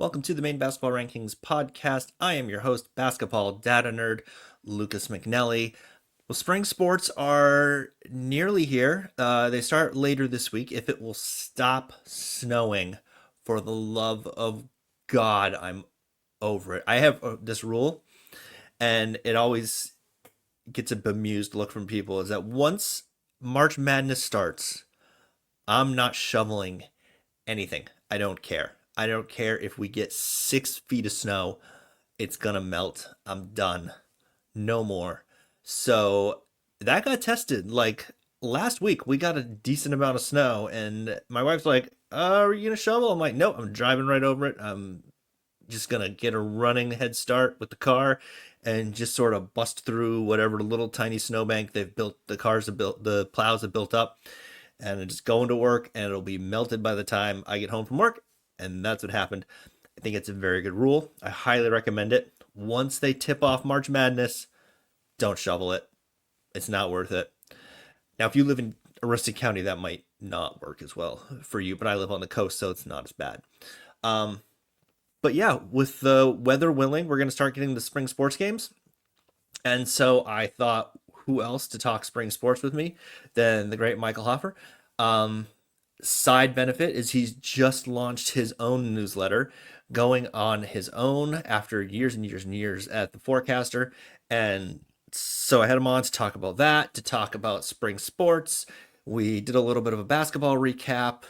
Welcome to the Maine Basketball Rankings podcast. I am your host, basketball data nerd, Lucas McNelly. Well, spring sports are nearly here. They start later this week. If it will stop snowing, for the love of God, I'm over it. I have this rule, and it always gets a bemused look from people, is that once March Madness starts, I'm not shoveling anything. I don't care. I don't care if we get 6 feet of snow. It's gonna melt. I'm done. No more. So that got tested. Like last week, we got a decent amount of snow, and my wife's like, "Are you gonna shovel?" I'm like, "Nope. I'm driving right over it. I'm just gonna get a running head start with the car, and just sort of bust through whatever little tiny snowbank they've built. The cars have built. The plows have built up." And it's going to work, and it'll be melted by the time I get home from work. And that's what happened. I think it's a very good rule. I highly recommend it. Once they tip off March Madness, don't shovel it. It's not worth it. Now, if you live in Aroostook County, that might not work as well for you, but I live on the coast, so it's not as bad. Um, but yeah, with the weather willing, we're going to start getting the spring sports games. And so I thought, who else to talk spring sports with me than the great Michael Hoffer? Um, Side benefit is he's just launched his own newsletter, going on his own after years and years and years at the Forecaster. And so I had him on to talk about that, to talk about spring sports. We did a little bit of a basketball recap.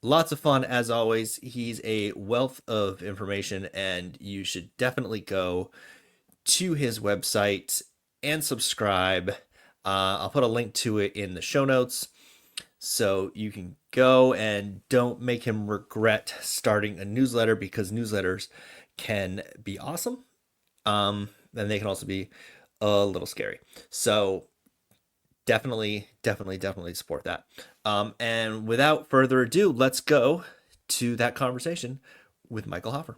Lots of fun as always. He's a wealth of information, and you should definitely go to his website and subscribe. I'll put a link to it in the show notes so you can go, and don't make him regret starting a newsletter, because newsletters can be awesome. And they can also be a little scary. So definitely support that. And without further ado, let's go to that conversation with Michael Hoffer.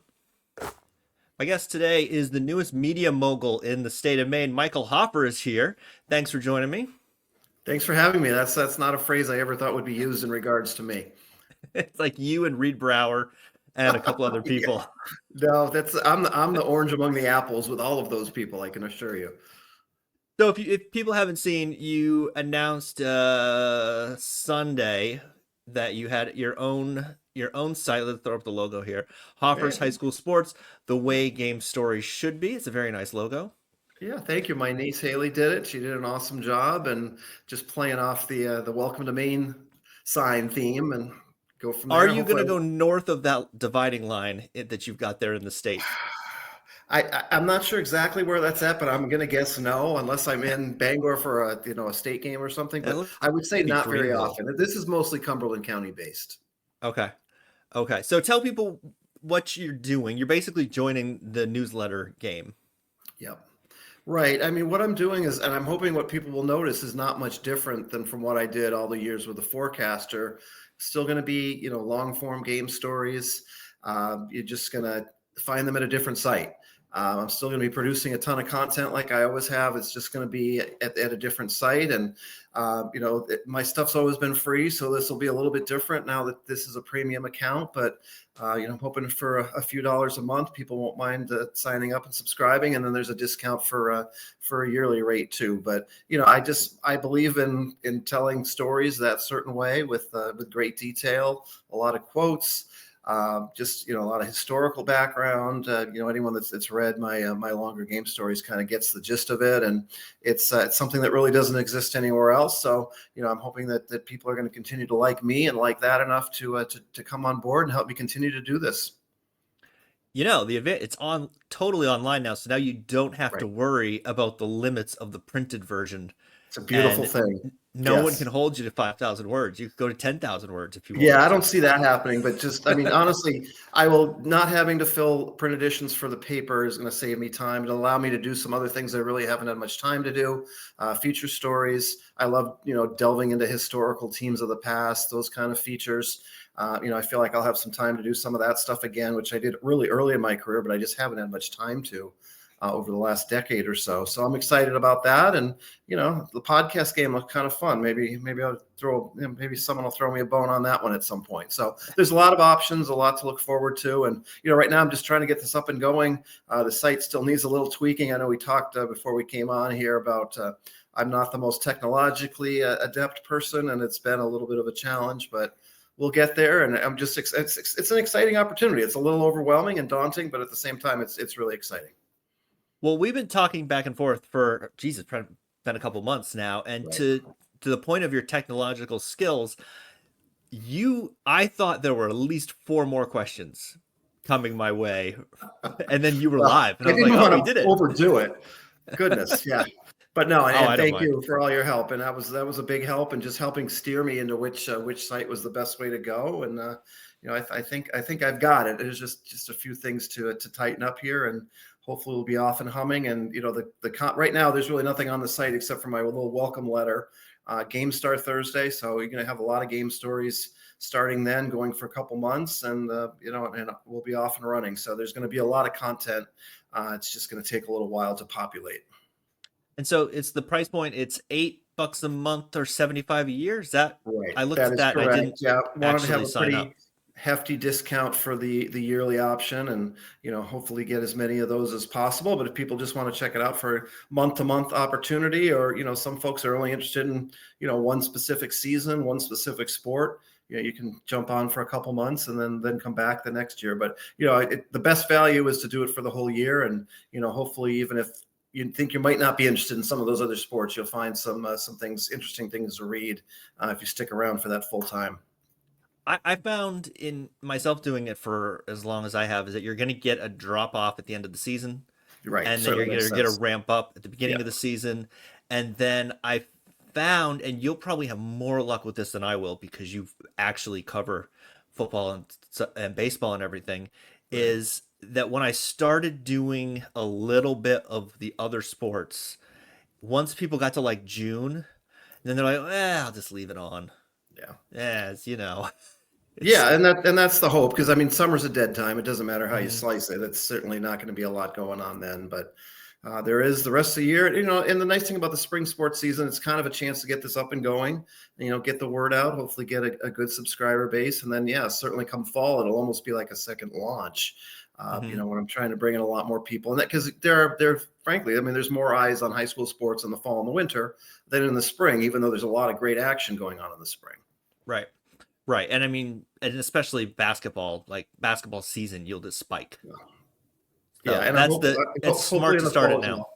My guest today is the newest media mogul in the state of Maine. Michael Hoffer is here. Thanks for joining me. Thanks for having me. That's not a phrase I ever thought would be used in regards to me. It's like you and Reed Brower and a couple other Yeah. people. No, I'm the orange among the apples with all of those people, I can assure you. So if people haven't seen, you announced Sunday that you had your own site. Let's throw up the logo here. Yeah, Hoffer's High School Sports, the way game stories should be. It's a very nice logo. yeah, thank you. My niece Haley did it. She did an awesome job, and just playing off the Welcome to Maine sign theme, and go from Are there. you going Hopefully, to go north of that dividing line that you've got there in the state? I'm not sure exactly where that's at, but I'm gonna guess no, unless I'm in Bangor for a state game or something. It But looks I would say like not very Greenville. often. This is mostly Cumberland County based. Okay. Okay. So tell people what you're doing. You're basically joining the newsletter game. Yep. Right. I mean, what I'm doing is, and I'm hoping what people will notice is not much different than from what I did all the years with the Forecaster. Still going to be, long form game stories. You're just going to find them at a different site. I'm still going to be producing a ton of content like I always have. It's just going to be at a different site. And, my stuff's always been free. So this will be a little bit different now that this is a premium account. But I'm hoping for a few dollars a month. People won't mind signing up and subscribing, and then there's a discount for a yearly rate too. But I believe in telling stories that certain way with great detail, a lot of quotes. Just a lot of historical background. Anyone that's read my longer game stories kind of gets the gist of it, and it's something that really doesn't exist anywhere else. So I'm hoping that people are going to continue to like me and like that enough to come on board and help me continue to do this. The event, it's on totally online now, so now you don't have to Right, worry about the limits of the printed version, it's a beautiful and thing. no one can Yes. hold you to 5,000 words. You could go to 10,000 words if you Yeah, wanted I to. don't see that happening, but just, I mean, honestly, I will not having to fill print editions for the paper is going to save me time. It'll allow me to do some other things I really haven't had much time to do. Feature stories. I love, delving into historical teams of the past, those kind of features. I feel like I'll have some time to do some of that stuff again, which I did really early in my career, but I just haven't had much time to. over the last decade or so. So I'm excited about that. And, the podcast game looks kind of fun. Maybe I'll maybe someone will throw me a bone on that one at some point. So there's a lot of options, a lot to look forward to. And, right now I'm just trying to get this up and going. The site still needs a little tweaking. I know we talked before we came on here about I'm not the most technologically adept person, and it's been a little bit of a challenge, but we'll get there. And I'm just, it's an exciting opportunity. It's a little overwhelming and daunting, but at the same time, it's really exciting. Well, we've been talking back and forth for Jesus, been a couple months now, and Right. to the point of your technological skills, I thought there were at least four more questions coming my way, and then you were Well, live, and I I was like, didn't oh, want we to did it. overdo it. Goodness, yeah. But no, Oh, and I don't thank mind. you for all your help. And that was a big help, and just helping steer me into which site was the best way to go. And I think I've got it. There's just a few things to tighten up here, and hopefully we'll be off and humming. And right now there's really nothing on the site except for my little welcome letter. Games start Thursday, so you're going to have a lot of game stories starting then, going for a couple months, and and we'll be off and running. So there's going to be a lot of content. It's just going to take a little while to populate. And so it's the price point. It's $8 a month or 75 a year. Is that? Right. I looked That at is that and I correct. didn't Yeah. Wanted to have actually a sign up. pretty hefty discount for the yearly option, and hopefully get as many of those as possible. But if people just want to check it out for month to month opportunity, or some folks are only interested in one specific season, one specific sport, you can jump on for a couple months and then come back the next year. But the best value is to do it for the whole year, and hopefully even if you think you might not be interested in some of those other sports, you'll find some interesting things to read if you stick around for that full time. I found in myself doing it for as long as I have is that you're going to get a drop off at the end of the season, You're right. and then you're Certainly going makes to get a sense. ramp up at the Yeah. beginning of the season. And then I found, and you'll probably have more luck with this than I will because you actually cover football and baseball and everything, Right. is that when I started doing a little bit of the other sports, once people got to like June, then they're like, I'll just leave it on. Yeah. Yeah, it's. Yeah, and that's the hope, because I mean summer's a dead time. It doesn't matter how you Mhm. slice it. It's certainly not going to be a lot going on then, but there is the rest of the year. And the nice thing about the spring sports season, it's kind of a chance to get this up and going. And, get the word out. Hopefully, get a good subscriber base, and then certainly come fall, it'll almost be like a second launch. Mhm. When I'm trying to bring in a lot more people, and that because there frankly, I mean, there's more eyes on high school sports in the fall and the winter than in the spring, even though there's a lot of great action going on in the spring. Right. Right. And I mean, and especially basketball, like basketball season, you'll just spike. Yeah, So and it's hopefully smart in to the start fall it as now. well.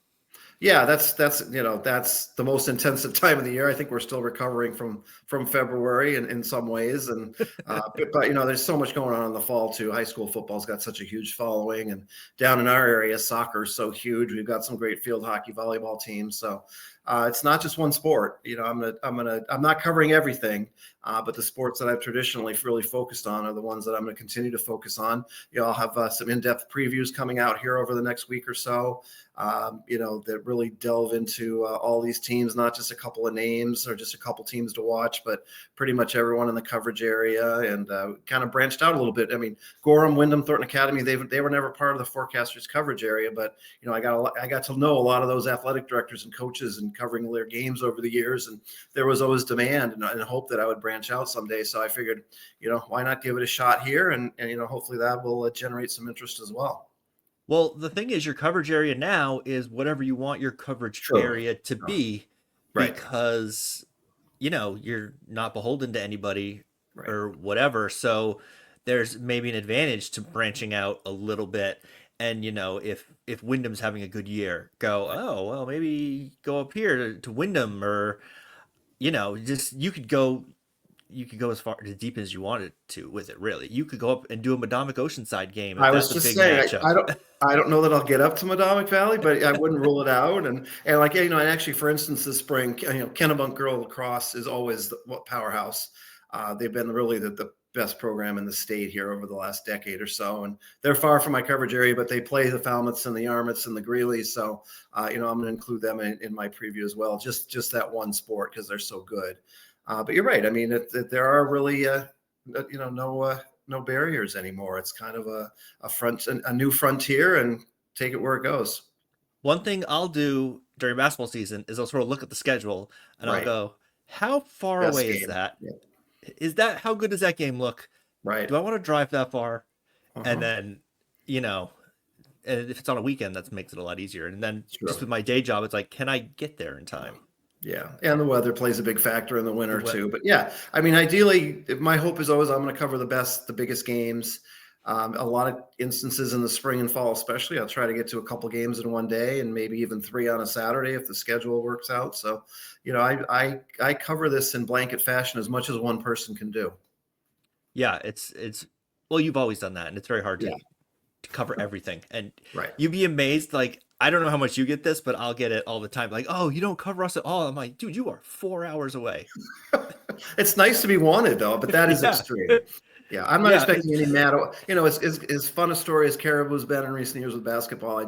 Yeah, that's the most intensive time of the year. I think we're still recovering from February in some ways, and but there's so much going on in the fall too. High school football's got such a huge following, and down in our area, soccer is so huge. We've got some great field hockey, volleyball teams. So it's not just one sport. I'm not covering everything, but the sports that I've traditionally really focused on are the ones that I'm going to continue to focus on. I'll have some in-depth previews coming out here over the next week or so. That really delve into all these teams, not just a couple of names or just a couple teams to watch, but pretty much everyone in the coverage area, and kind of branched out a little bit. I mean, Gorham, Wyndham, Thornton Academy, they were never part of the forecasters coverage area, but I got to know a lot of those athletic directors and coaches and covering their games over the years, and there was always demand and hope that I would branch out someday. So I figured, why not give it a shot here, and hopefully that will generate some interest as well. Well, the thing is, your coverage area now is whatever you want your coverage True. area to be Right. because, you're not beholden to anybody Right. or whatever. So there's maybe an advantage to branching out a little bit. And, if Wyndham's having a good year, go, Right. oh, well, maybe go up here to Wyndham or, just you could go as far as deep as you wanted to with it. Really, you could go up and do a Madomic Oceanside game if I that's was a just big saying, matchup. I don't know that I'll get up to Madomic Valley, but I wouldn't rule it out. And like, and actually, for instance, this spring, Kennebunk Girl Lacrosse is always the powerhouse. They've been really the best program in the state here over the last decade or so, and they're far from my coverage area, but they play the Falmouths and the Yarmouths and the Greeleys. So, I'm going to include them in my preview as well. Just that one sport because they're so good. But you're right. I mean, there are really, no barriers anymore. It's kind of a new frontier, and take it where it goes. One thing I'll do during basketball season is I'll sort of look at the schedule and I'll Right. go, how far Best away is game. that? Yeah. Is that how good does that game look? Right. Do I want to drive that far? And Uh-huh. then, you know, and if it's on a weekend, that makes it a lot easier. And then just Sure. with my day job, it's like, can I get there in Yeah. time? Yeah, and the weather plays a big factor in the The winter what? too. But yeah, I mean, ideally, my hope is always I'm going to cover the biggest games. A lot of instances in the spring and fall, especially, I'll try to get to a couple games in one day, and maybe even three on a Saturday if the schedule works out. So, I cover this in blanket fashion as much as one person can do. Yeah, it's well, you've always done that, and it's very hard Yeah, to cover everything. And right. you'd be amazed. Like, I don't know how much you get this, but I'll get it all the time. Like, oh, you don't cover us at all. I'm like, dude, you are 4 hours away. It's nice to be wanted, though, but that is Yeah. extreme. Yeah, I'm not Yeah, expecting any mad. As fun a story as Caribou's been in recent years with basketball,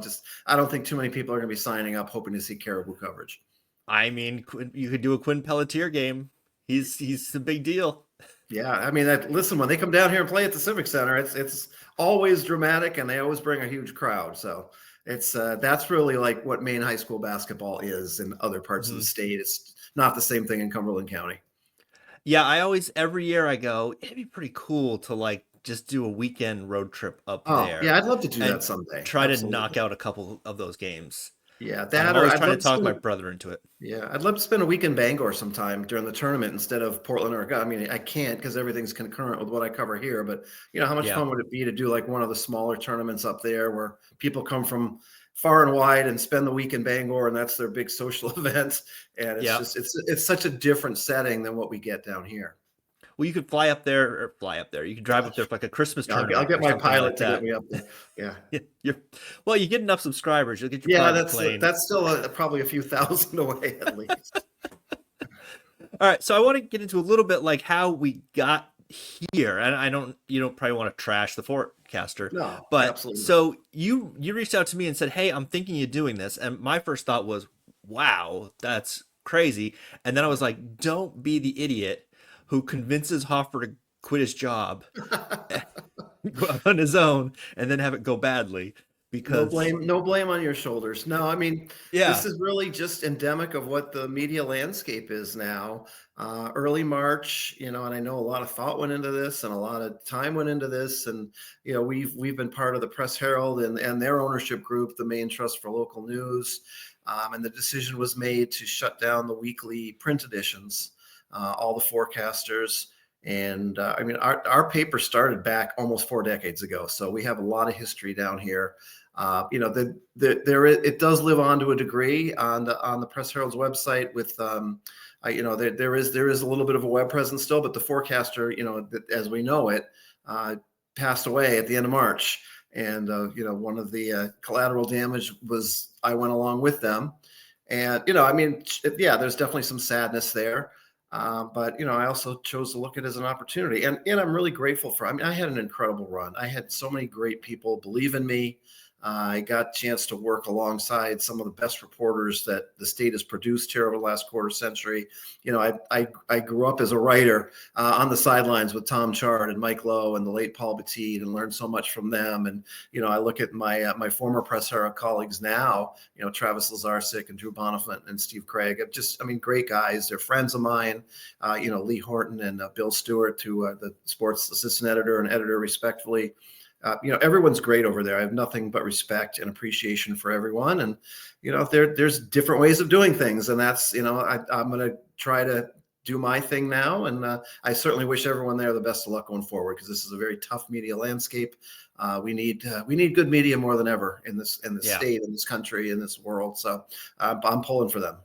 I don't think too many people are going to be signing up hoping to see Caribou coverage. I mean, you could do a Quinn Pelletier game. He's a big deal. Yeah, I mean, listen, when they come down here and play at the Civic Center, it's always dramatic, and they always bring a huge crowd. So it's that's really like what Maine high school basketball is in other parts of the Mhm. state. It's not the same thing in Cumberland County. Yeah, I always every year I go, it'd be pretty cool to like just do a weekend road trip up Oh, yeah, there I'd love to do that and someday. try to knock Absolutely. out a couple of those games. Yeah, I'm that or always I'd trying to love to talk spend my brother into it. Yeah, I'd love to spend a week in Bangor sometime during the tournament instead of Portland, Oregon. I mean, I can't because everything's concurrent with what I cover here. But how much Yeah. fun would it be to do like one of the smaller tournaments up there where people come from far and wide and spend the week in Bangor, and that's their big social event. And it's Yeah. just it's such a different setting than what we get down here. Well, you could fly up there or fly up there. You could drive up there for like a Christmas Yeah, I'll tournament get or my something pilot like to get that. me up there. Yeah, You're, well, you get enough subscribers, you'll get your yeah, private plane. that's still probably a few thousand away at least. All right, so I want to get into a little bit like how we got here, and I don't, you don't probably want to trash the forecaster, No, but absolutely not. so you reached out to me and said, "Hey, I'm thinking of doing this," and my first thought was, "Wow, that's crazy," and then I was like, "Don't be the idiot who convinces Hoffer to quit his job on his own and then have it go badly," because No blame on your shoulders. No, I mean, this yeah, is really just endemic of what the media landscape is now. Early March, and I know a lot of thought went into this and a lot of time went into this. And, we've been part of the Press Herald and their ownership group, the Maine Trust for Local News. And the decision was made to shut down the weekly print editions, all the forecasters. And I mean, our paper started back almost 4 decades ago. So we have a lot of history down here. It does live on to a degree on the Press Herald's website with there is a little bit of a web presence still, but the forecaster, as we know it, passed away at the end of March, and one of the collateral damage was I went along with them, and I mean, yeah, there's definitely some sadness there. But I also chose to look at it as an opportunity, and I'm really grateful for. I mean, I had an incredible run. I had so many great people believe in me. I got a chance to work alongside some of the best reporters that the state has produced here over the last quarter century. I grew up as a writer on the sidelines with Tom Chard and Mike Lowe and the late Paul Batiste, and learned so much from them. And I look at my former Press Herald colleagues now. Travis Lazarsic and Drew Bonifant and Steve Craig. I mean, great guys. They're friends of mine. Lee Horton and Bill Stewart, to the sports assistant editor and editor, respectfully. Everyone's great over there. I have nothing but respect and appreciation for everyone. And, there's different ways of doing things. And that's, I'm going to try to do my thing now. And I certainly wish everyone there the best of luck going forward, because this is a very tough media landscape. We need good media more than ever in this yeah. state, in this country, in this world. So I'm pulling for them.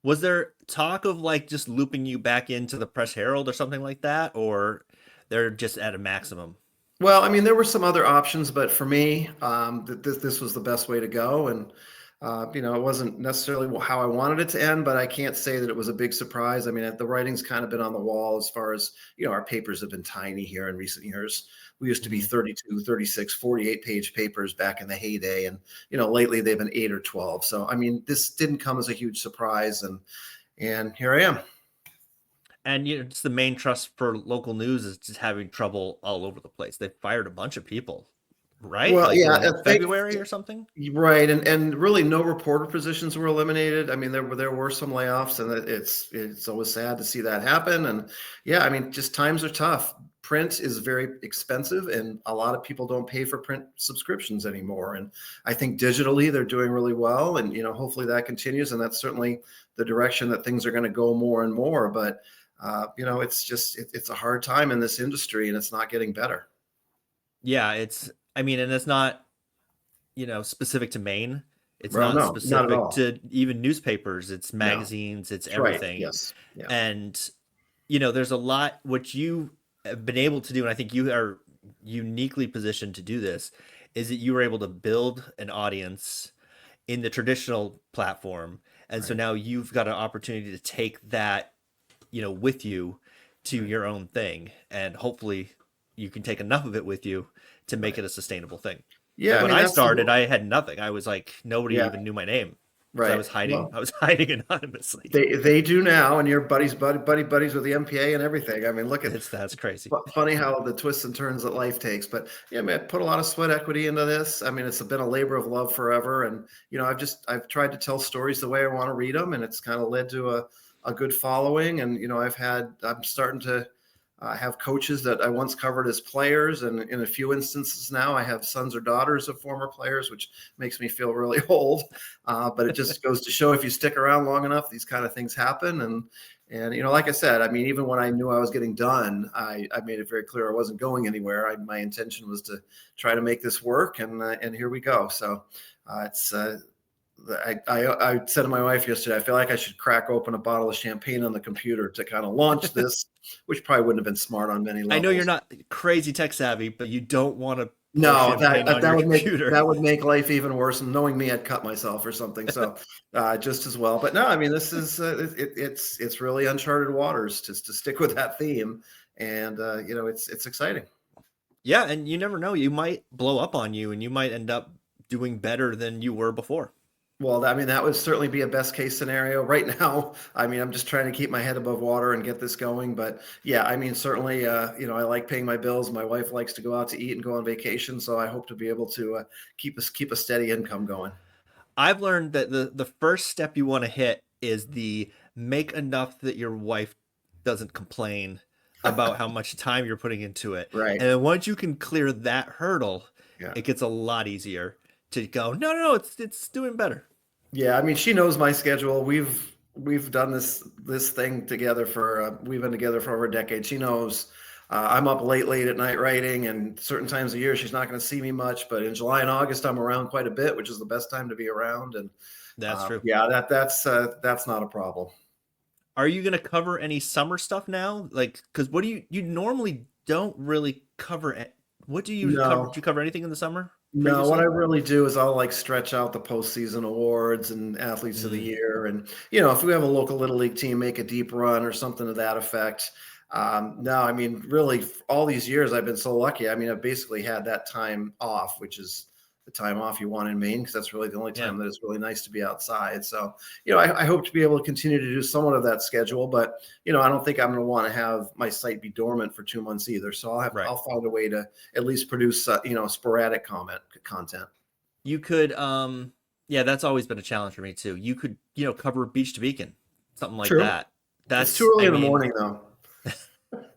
Was there talk of like just looping you back into the Press Herald or something like that, or they're just at a maximum? Well, I mean, there were some other options, but for me, this was the best way to go. And it wasn't necessarily how I wanted it to end, but I can't say that it was a big surprise. I mean, the writing's kind of been on the wall as far as, our papers have been tiny here in recent years. We used to be Mhm. 32, 36, 48-page papers back in the heyday. And, lately they've been 8 or 12. So, I mean, this didn't come as a huge surprise. And here I am. And just the main trust for local news is just having trouble all over the place. They fired a bunch of people. right? Well, Like yeah, in February or something. right, and really no reporter positions were eliminated. I mean, there were some layoffs, and it's always sad to see that happen. And yeah, I mean, just times are tough. Print is very expensive, and a lot of people don't pay for print subscriptions anymore. And I think digitally they're doing really well, and hopefully that continues. And that's certainly the direction that things are going to go more and more. But it's just it's a hard time in this industry, and it's not getting better. Yeah, it's. I mean, and it's not specific to Maine. It's Well, not no, not at specific all. to even newspapers. It's No, magazines. It's that's right. everything. Yes, yeah, And there's a lot what you have been able to do, and I think you are uniquely positioned to do this, is that you were able to build an audience in the traditional platform. And so right. now you've got an opportunity to take that, with you to Right. your own thing. And hopefully you can take enough of it with you to make Right. it a sustainable thing. Yeah, Like I when mean I that's the started, I had nothing. I was like, nobody yeah, even knew my name because I right. was hiding. Well, I was hiding anonymously. they do now, and your buddies with the MPA and everything. I mean, look at That's crazy. funny how the twists and turns that life takes. But yeah, man, put a lot of sweat equity into this. I mean, it's been a labor of love forever, and I've tried to tell stories the way I want to read them, and it's kind of led to a good following. And I'm starting to have coaches that I once covered as players, and in a few instances now, I have sons or daughters of former players, which makes me feel really old. But it just goes to show if you stick around long enough, these kind of things happen. And like I said, I mean, even when I knew I was getting done, I made it very clear I wasn't going anywhere. My intention was to try to make this work, and here we go. So it's I said to my wife yesterday, I feel like I should crack open a bottle of champagne on the computer to kind of launch this, which probably wouldn't have been smart on many I know you're levels. not crazy tech savvy, but you don't want to pour No, champagne on that your would make computer. life even worse. And knowing me, I'd cut myself or something. So just as well. But no, I mean, this is it's really uncharted waters just to stick with that theme, and it's exciting. Yeah, and you never know. You might blow up on you and you might end up doing better than you were before. Well, I mean, that would certainly be a best case scenario. Right now, I mean, I'm just trying to keep my head above water and get this going. But yeah, I mean, certainly, I like paying my bills. My wife likes to go out to eat and go on vacation, so I hope to be able to keep a steady income going. I've learned that the first step you want to hit is the make enough that your wife doesn't complain about how much time you're putting into it. Right. And then once you can clear that hurdle, Yeah. it gets a lot easier to go, no, it's doing better. Yeah. I mean, she knows my schedule. We've done this thing together for we've been together for over a decade. She knows I'm up late at night writing, and certain times of year she's not going to see me much. But in July and August, I'm around quite a bit, which is the best time to be around. And That's true. yeah, that's not a problem. Are you going to cover any summer stuff now? Like, because what do you normally don't really cover? What do you cover? No, Do you cover anything in the summer no. What I previously? really do is I'll like stretch out the postseason awards and athletes of the Mm, year, and if we have a local little league team make a deep run or something to that effect. No, I mean, really, all these years I've been so lucky. I mean, I've basically had that time off, which is the time off you want in Maine, because that's really the only yeah, time that it's really nice to be outside. So, I hope to be able to continue to do somewhat of that schedule, but I don't think I'm going to want to have my site be dormant for 2 months either. So right. I'll find a way to at least produce sporadic content. You could, yeah, that's always been a challenge for me too. You could, cover beach to beacon, something like True. that. It's too early I in the mean, morning though.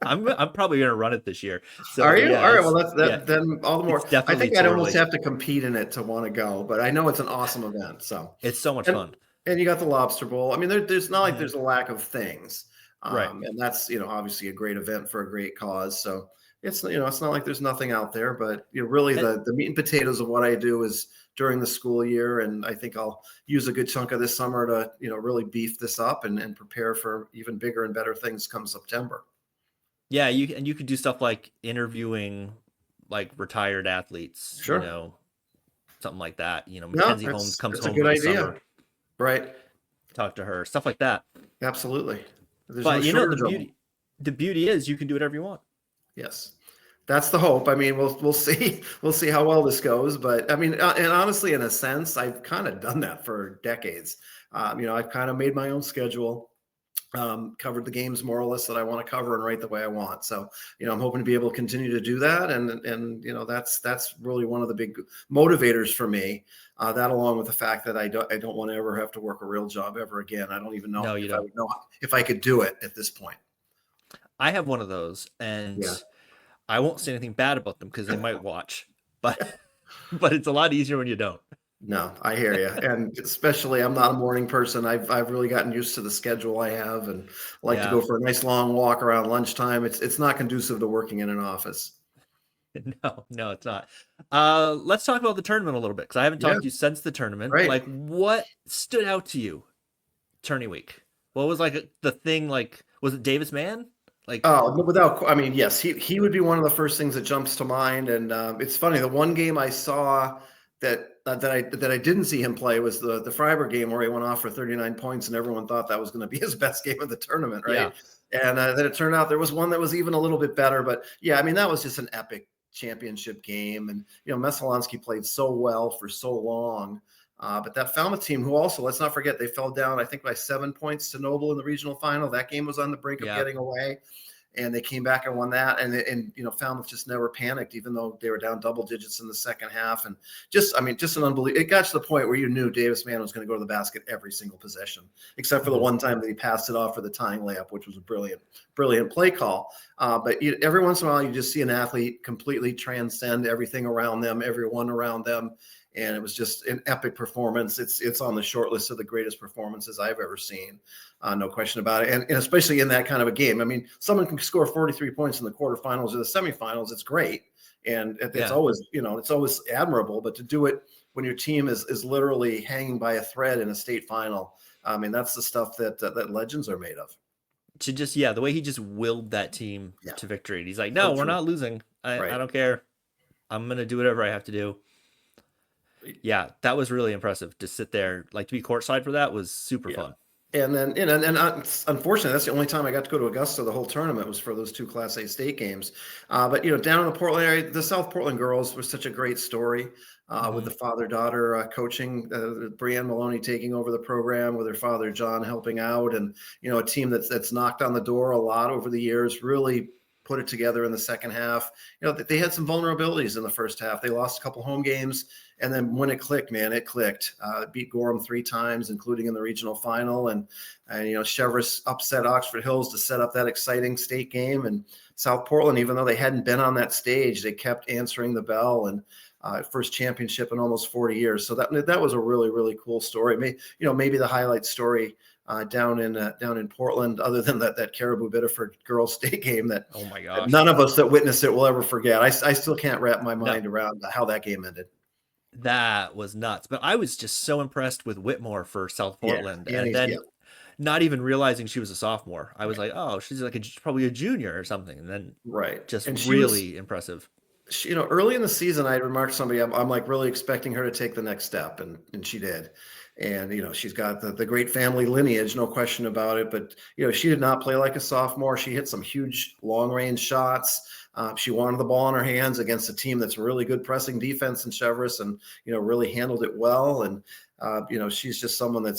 I'm probably gonna run it this year. Are So you? yeah, All right. Well, that's yeah, that. Then all the it's more. I definitely think I'd too almost early. have to compete in it to want to go, but I know it's an awesome event. So, It's so much and fun. and you got the Lobster Bowl. I mean, there's not like Hmm. there's a lack of things, Right. and that's obviously a great event for a great cause. So it's not like there's nothing out there, but really And the meat and potatoes of what I do is during the school year, and I think I'll use a good chunk of this summer to really beef this up and prepare for even bigger and better things come September. yeah, you could do stuff like interviewing like retired athletes, Sure. something like that. No, Mackenzie Holmes comes that's a home good for the idea. summer, Right. talk to her, stuff like that. Absolutely. There's no But shortage of them. the beauty is you can do whatever you want. Yes. That's the hope. I mean, we'll see we'll see how well this goes, but I mean, and honestly, in a sense, I've kind of done that for decades. I've kind of made my own schedule. covered the games more or less that I want to cover and write the way I want. So, I'm hoping to be able to continue to do that. And that's really one of the big motivators for me. That along with the fact that I don't want to ever have to work a real job ever again. I don't even know No, you if I don't. would know if I could do it at this point. I have one of those, and Yeah. I won't say anything bad about them because they might watch, but but it's a lot easier when you don't. No, I hear you. And especially I'm not a morning person. I've really gotten used to the schedule I have and like to Yeah. go for a nice long walk around lunchtime. It's not conducive to working in an office. No, no, it's not. Let's talk about the tournament a little bit because I haven't Yeah, talked to you since the tournament. right. Like, what stood out to you tourney week? What was like the thing? Like, was it Davis Mann? Like, Oh, no, without, I mean, yes, he would be one of the first things that jumps to mind. And it's funny, the one game I saw that I didn't see him play was the Freiburg game where he went off for 39 points, and everyone thought that was going to be his best game of the tournament, yeah, right? And then it turned out there was one that was even a little bit better. But yeah, I mean, that was just an epic championship game, and Mesolansky played so well for so long. But that Falmouth team, who also, let's not forget, they fell down, I think, by 7 points to Noble in the regional final. That game was on the brink of yeah. getting away, and they came back and won that. And Falmouth just never panicked, even though they were down double digits in the second half. And just an unbelievable. It got to the point where you knew Davis Mann was going to go to the basket every single possession, except for the Mhm. one time that he passed it off for the tying layup, which was a brilliant play call. But every once in a while, you just see an athlete completely transcend everything around them, everyone around them. And it was just an epic performance. It's on the short list of the greatest performances I've ever seen. No question about it. And especially in that kind of a game. I mean, someone can score 43 points in the quarterfinals or the semifinals. It's great. And it's Yeah. always, it's always admirable. But to do it when your team is literally hanging by a thread in a state final, I mean, that's the stuff that legends are made of. To just, yeah, the way he just willed that team Yeah. to victory. He's like, So no, we're true. not losing. I Right. don't care. I'm gonna do whatever I have to do. Yeah, that was really impressive to sit there, like to be courtside for that was super Yeah. fun. And then, unfortunately, that's the only time I got to go to Augusta. The whole tournament was for those two Class A state games. But down in the Portland area, the South Portland girls were such a great story with the Mhm. father-daughter coaching. Brianne Maloney taking over the program with her father John helping out, and a team that's knocked on the door a lot over the years. Really put it together in the second half. They had some vulnerabilities in the first half. They lost a couple home games. And then when it clicked, man, it clicked. Beat Gorham 3 times, including in the regional final. And Chevrolet upset Oxford Hills to set up that exciting state game. And South Portland, even though they hadn't been on that stage, they kept answering the bell. And first championship in almost 40 years. So that was a really, really cool story. Maybe the highlight story down in Portland, other than that Caribou Biddeford girls state game that Oh my gosh. none of us that witnessed it will ever forget. I still can't wrap my No, mind around how that game ended. that was nuts. But I was just so impressed with Whitmore for South Yeah, Portland, and Annie's, yeah, then not even realizing she was a sophomore. I was like, oh, she's like probably a junior or something, and then right. just And really impressive. early in the season, I had remarked to somebody, I'm like really expecting her to take the next step, and she did. And she's got the great family lineage, no question about it. But she did not play like a sophomore. She hit some huge long range shots. She wanted the ball in her hands against a team that's really good pressing defense in Chevrolet, and really handled it well. And she's just someone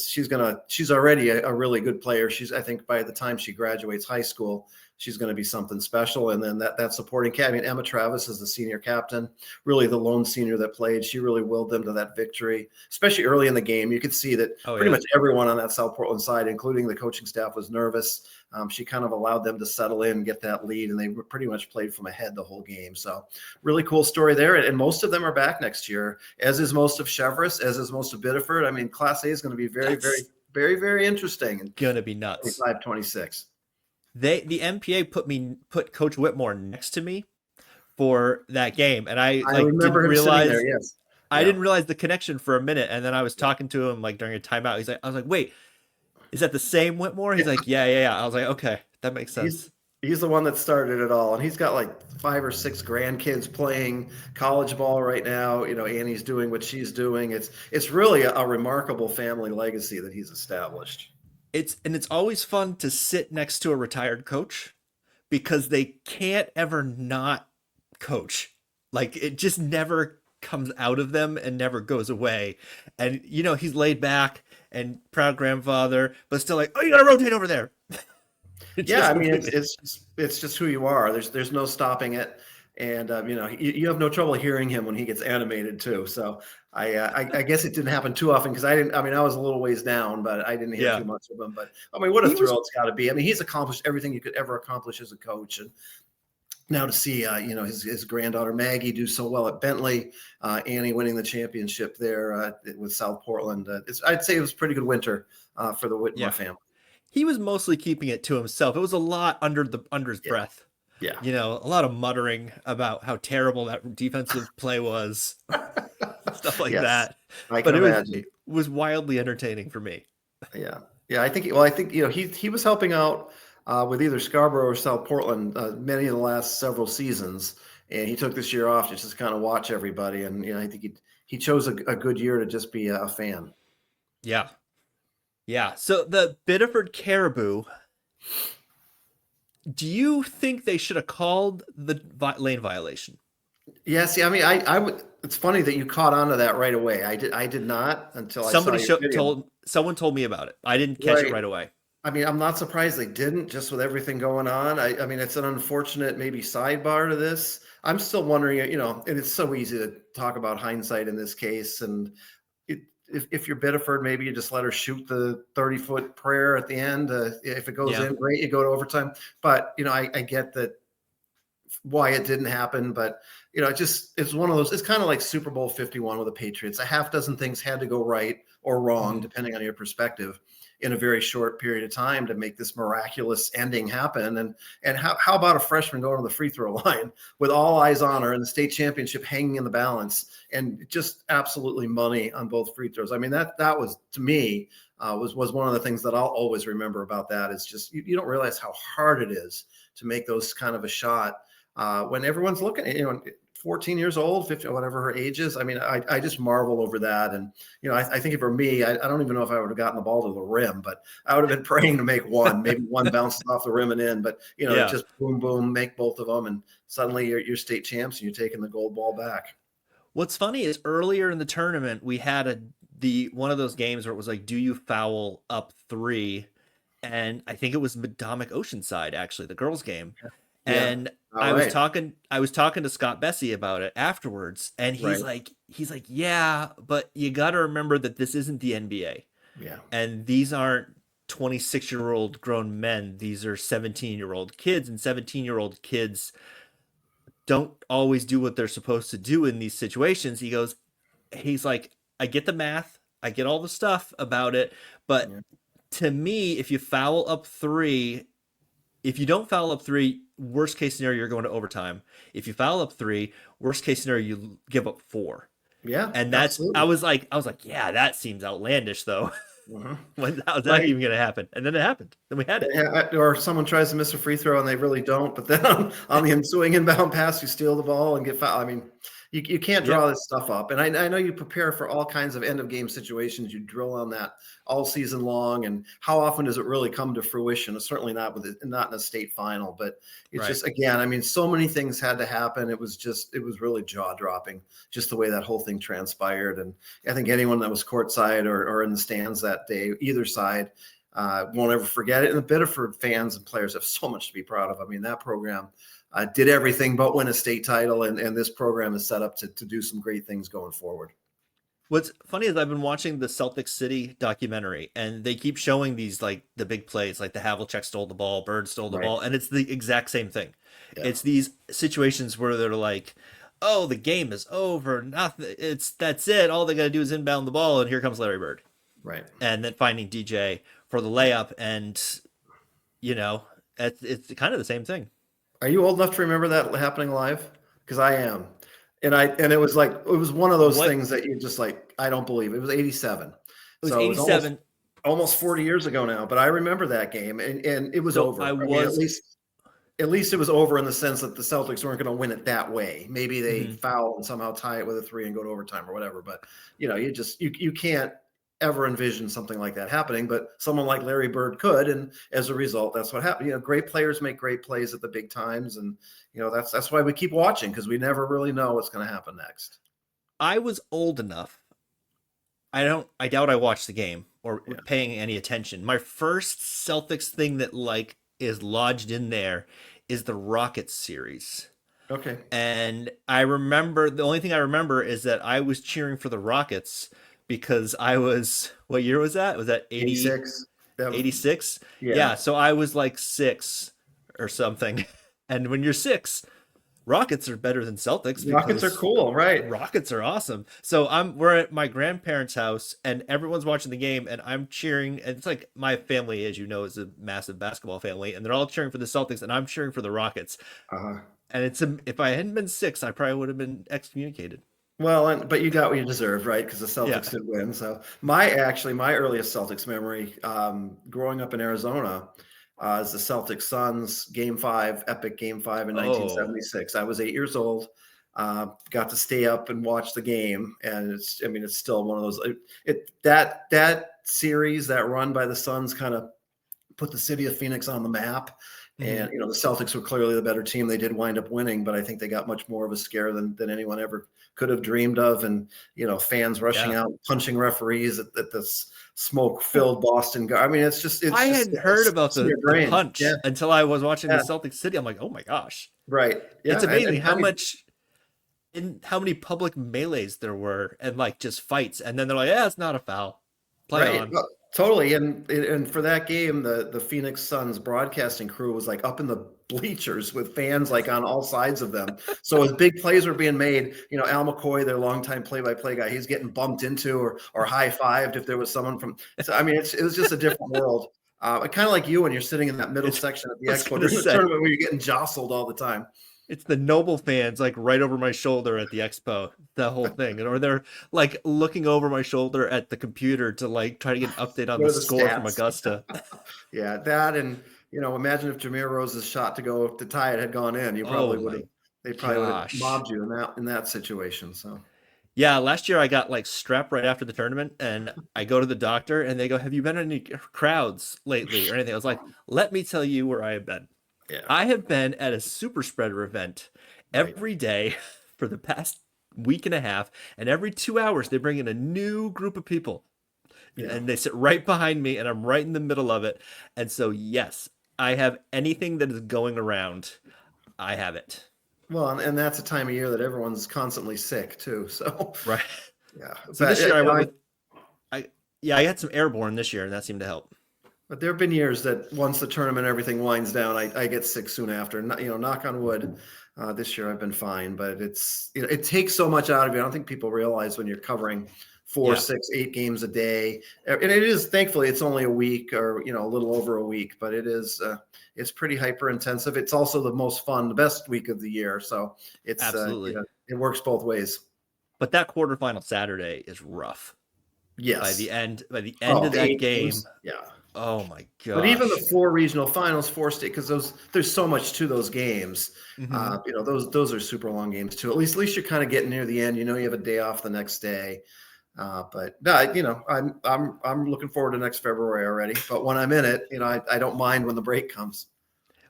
she's already a really good player. I think by the time she graduates high school, she's going to be something special. And then that supporting cat. I mean, Emma Travis is the senior captain, really the lone senior that played. She really willed them to that victory, especially early in the game. You could see that Oh pretty yeah. much everyone on that South Portland side, including the coaching staff, was nervous. She kind of allowed them to settle in and get that lead, and they pretty much played from ahead the whole game. So really cool story there. And most of them are back next year, as is most of Chevrolet, as is most of Biddeford. I mean, Class A is going to be very, very, That's very, very interesting in gonna be nuts. 25, 26. The MPA put Coach Whitmore next to me for that game, and I I like remember him sitting there. Yes. I Yeah. didn't realize the connection for a minute, and then I was talking to him like during a timeout. I was like, wait, is that the same Whitmore? He's like, yeah, yeah, yeah. I was like, okay, that makes He's sense. he's the one that started it all, and he's got like 5 or 6 grandkids playing college ball right now. Annie's doing what she's doing. It's really a remarkable family legacy that he's established. It's always fun to sit next to a retired coach because they can't ever not coach. Like it just never comes out of them and never goes away. And he's laid back and proud grandfather, but still like, oh, you gotta rotate over there. Yeah, Just I mean, completely. it's just who you are. There's no stopping it, and you have no trouble hearing him when he gets animated too. So I guess it didn't happen too often because I didn't. I mean, I was a little ways down, but I didn't hear Yeah. too much of him. But I mean, what a He was thrill it's got to be. I mean, he's accomplished everything you could ever accomplish as a coach, and now to see his granddaughter Maggie do so well at Bentley, Annie winning the championship there with South Portland. I'd say it was a pretty good winter for the Whitmore yeah. family. He was mostly keeping it to himself. It was a lot under his Yeah, breath. yeah, A lot of muttering about how terrible that defensive play was, stuff like yes, that. I can But imagine. it was wildly entertaining for me. Yeah, yeah. I think he was helping out with either Scarborough or South Portland many of the last several seasons, and he took this year off to just kind of watch everybody. And I think he chose a good year to just be a fan. Yeah. Yeah. So the Biddeford Caribou, do you think they should have called the lane violation? Yeah, see, I mean, I would. It's funny that you caught on to that right away. I did not until I saw Somebody your video. told someone told me about it. I didn't catch it Right. right away. I mean, I'm not surprised they didn't, just with everything going on. I mean, it's an unfortunate maybe sidebar to this. I'm still wondering, and it's so easy to talk about hindsight in this case. And if you're Biddeford, maybe you just let her shoot the 30-foot prayer at the end. If it goes Yeah. in, great, you go to overtime. But I get that why it didn't happen, but it's one of those. It's kind of like Super Bowl 51 with the Patriots. A half dozen things had to go right or wrong, Mhm. depending on your perspective, in a very short period of time to make this miraculous ending happen. And how about a freshman going to the free throw line with all eyes on her and the state championship hanging in the balance and just absolutely money on both free throws. I mean, that was, to me, was one of the things that I'll always remember about that. Is just you don't realize how hard it is to make those kind of a shot when everyone's looking at 14 years old, 15, whatever her age is. I mean, I just marvel over that. And, I think for me, I don't even know if I would have gotten the ball to the rim, but I would have been praying to make one. Maybe one bounces off the rim and in, but, Yeah. just boom, boom, make both of them. And suddenly you're state champs and you're taking the gold ball back. What's funny is earlier in the tournament we had the one of those games where it was like, do you foul up three? And I think it was Madomic Oceanside, actually, the girls' game. Yeah. And All I was right. talking I was talking to Scott Bessie about it afterwards, and Right. he's like, yeah, but you got to remember that this isn't the NBA, Yeah. and these aren't 26-year-old grown men. These are 17-year-old kids, and 17-year-old kids don't always do what they're supposed to do in these situations. He's like, I get the math, I get all the stuff about it, but Yeah. to me, if you don't foul up three, worst case scenario, you're going to overtime. If you foul up three, worst case scenario, you give up four. Yeah. And Absolutely. I was like, yeah, that seems outlandish though. Mhm. When how's that Right. even going to happen? And then it happened. Then we had it. Yeah, or someone tries to miss a free throw and they really don't, but then on the ensuing inbound pass, you steal the ball and get fouled. I mean, you can't draw Yep. this stuff up. And I know you prepare for all kinds of end of game situations. You drill on that all season long. And how often does it really come to fruition? It's certainly not in a state final, but it's Right. just, again, I mean, so many things had to happen. It was really jaw dropping, just the way that whole thing transpired. And I think anyone that was courtside or in the stands that day, either side, won't ever forget it. And the Biddeford fans and players have so much to be proud of. I mean, that program did everything but win a state title, and this program is set up to do some great things going forward. What's funny is I've been watching the Celtic City documentary, and they keep showing these like the big plays, like the Havlicek stole the ball, Bird stole the Right. ball, and it's the exact same thing. Yeah. It's these situations where they're like, "Oh, the game is over. Nothing. That's it. All they got to do is inbound the ball, and here comes Larry Bird." Right. And then finding DJ for the Yeah. layup, and you know, it's kind of the same thing. Are you old enough to remember that happening live? Because I am. And it was like it was one of those What things that you just like, I don't believe it. It was 87. it was So it was almost 87. almost 40 years ago now, but I remember that game and it was So I over. I mean, was. at least it was over in the sense that the Celtics weren't going to win it that way. Maybe they Mhm. foul and somehow tie it with a three and go to overtime or whatever. But you can't ever envision something like that happening. But someone like Larry Bird could, and as a result, that's what happened. Great players make great plays at the big times, and that's why we keep watching because we never really know what's going to happen next. I was old enough. I doubt I watched the game or Yeah. paying any attention. My first Celtics thing that like is lodged in there is the Rockets series. Okay. And I remember the only thing I remember is that I was cheering for the Rockets because I was, what year was that? Was that 80, 86. That was 86? yeah. Yeah, so I was like 6 or something. And when you're 6, Rockets are better than Celtics Rockets are because cool, right? Rockets are awesome. So we're at my grandparents' house and everyone's watching the game and I'm cheering, and it's like my family, as you know, is a massive basketball family, and they're all cheering for the Celtics and I'm cheering for the Rockets. Uh-huh. And if I hadn't been 6, I probably would have been excommunicated. Well, but you got what you deserved, right? Because the Yeah. Celtics did win. So my earliest Celtics memory, growing up in Arizona, is the Celtics Suns Game 5, epic Game 5 in Oh, 1976. I was 8 years old. Got to stay up and watch the game, and it's still one of those. That series, that run by the Suns, kind of put the city of Phoenix on the map. hmm, And the Celtics were clearly the better team. They did wind up winning, but I think they got much more of a scare than anyone ever could have dreamed of. And fans rushing yeah. out, punching referees at this smoke-filled Boston. I mean, I it's just hadn't heard about it's in your the brain. Yeah, punch until I was watching the yeah, Celtics City. I'm like, oh my gosh. right. It's Yeah, amazing and I mean, how many public melees there were and like just fights. And then they're like, yeah, it's not a foul. Play right. on. Well, totally. And for that game, the Phoenix Suns broadcasting crew was like up in the bleachers with fans like on all sides of them. So as big plays were being made, Al McCoy, their longtime play-by-play guy, he's getting bumped into or high-fived if there was someone from. So I mean, it was just a different world. Kind of like you when you're sitting in that middle It's, section at the I was expo going to during the say, tournament where you're getting jostled all the time. it's the Noble fans like right over my shoulder at the expo, the whole thing. Or they're like looking over my shoulder at the computer to like try to get an update on What the are the score from stats? Augusta. Yeah, that and imagine if Jameer Rose's shot to go to tie it had gone in, you Oh probably would have. my They probably would have gosh. mobbed you in that situation. So Yeah, last year I got like strep right after the tournament, and I go to the doctor, and they go, "Have you been in any crowds lately or anything?" I was like, "Let me tell you where I have been. yeah, I have been at a super spreader event right. every day for the past week and a half, and every 2 hours they bring in a new group of people, Yeah. and they sit right behind me, and I'm right in the middle of it. And so, yes, I have anything that is going around. I have it. Well, and that's a time of year that everyone's constantly sick too. So Right. yeah, So but this year I went with I yeah, I had some airborne this year, and that seemed to help. there have been years that once the tournament everything winds down, I get sick soon after. Knock on wood. This year I've been fine, but it takes so much out of you. I don't think people realize when you're covering four, Yeah, 6, 8 games a day, and it is thankfully it's only a week or a little over a week, but it's pretty hyper intensive. It's also the most fun, the best week of the year, so it's absolutely. it works both ways. But that quarterfinal Saturday is rough. Yes. By the end Oh, of the that 8 games. game, Yeah. oh my But even gosh. the 4 regional finals, 4 state, because there's so much to those games. Hmm. Those are super long games too. At least you're kind of getting near the end. You have a day off the next day. But no, I'm looking forward to next February already. But when I'm in it, I don't mind when the break comes.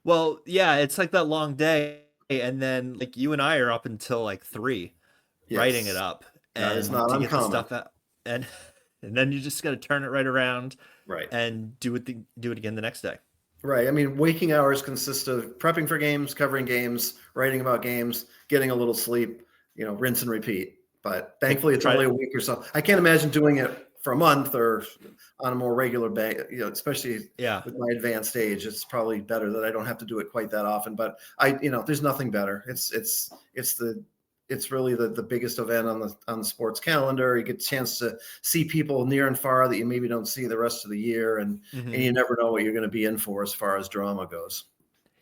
Well, yeah, it's like that long day, and then like you and I are up until like 3 writing it Yes, up that is and not to get the uncommon. stuff out, and and then you just got to turn it right around Right. and do it again the next day. Right. I mean, waking hours consist of prepping for games, covering games, writing about games, getting a little sleep, rinse and repeat. But I thankfully, it's try only to, a week or so. I can't imagine doing it for a month or on a more regular basis, especially yeah. with my advanced age. It's probably better that I don't have to do it quite that often. But there's nothing better. It's really the biggest event on the sports calendar. You get a chance to see people near and far that you maybe don't see the rest of the year, and Hmm. you never know what you're going to be in for as far as drama goes.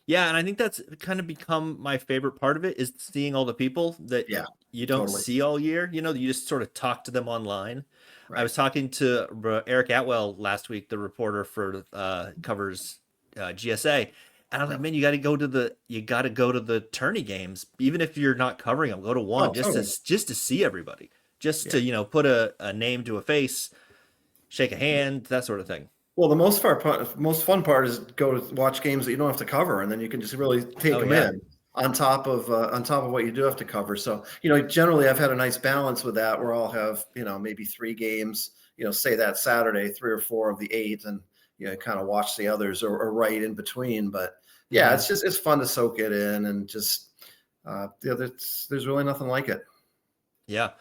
Yeah, and I think that's kind of become my favorite part of it is seeing all the people that Yeah, you don't totally. see all year. You just sort of talk to them online. I Right. was talking to Eric Atwell last week, the reporter for covers GSA, and I was Yeah. like, man, you got to go to the tourney games, even if you're not covering them. Go to one Oh, totally. just to see everybody, just to Yeah. put a name to a face, shake a hand, that sort of thing. Well, most fun part is go to watch games that you don't have to cover, and then you can just really take Oh them yeah. in on top of what you do have to cover. So, generally, I've had a nice balance with that, where I'll have maybe 3 games, say that Saturday, 3 or 4 of the 8, and kind of watch the others or right in between. But yeah, Hmm. it's fun to soak it in and just there's really nothing like it. Yeah.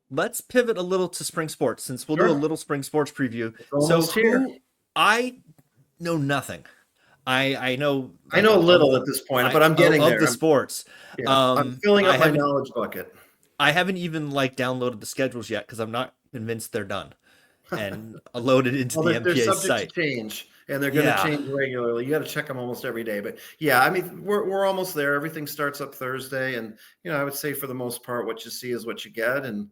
Let's pivot a little to spring sports since we'll do a Sure, little spring sports preview. it's So almost here. who I know nothing. I know I like know a of little the at this point, but I'm getting of there. the sports. I'm filling I up my haven't knowledge bucket. I haven't even like downloaded the schedules yet because I'm not convinced they're done and loaded into Well, the they're MPA subject to site. change, and they're going to Yeah. change regularly. You got to check them almost every day. But yeah, I mean, we're almost there. Everything starts up Thursday, and I would say for the most part, what you see is what you get, and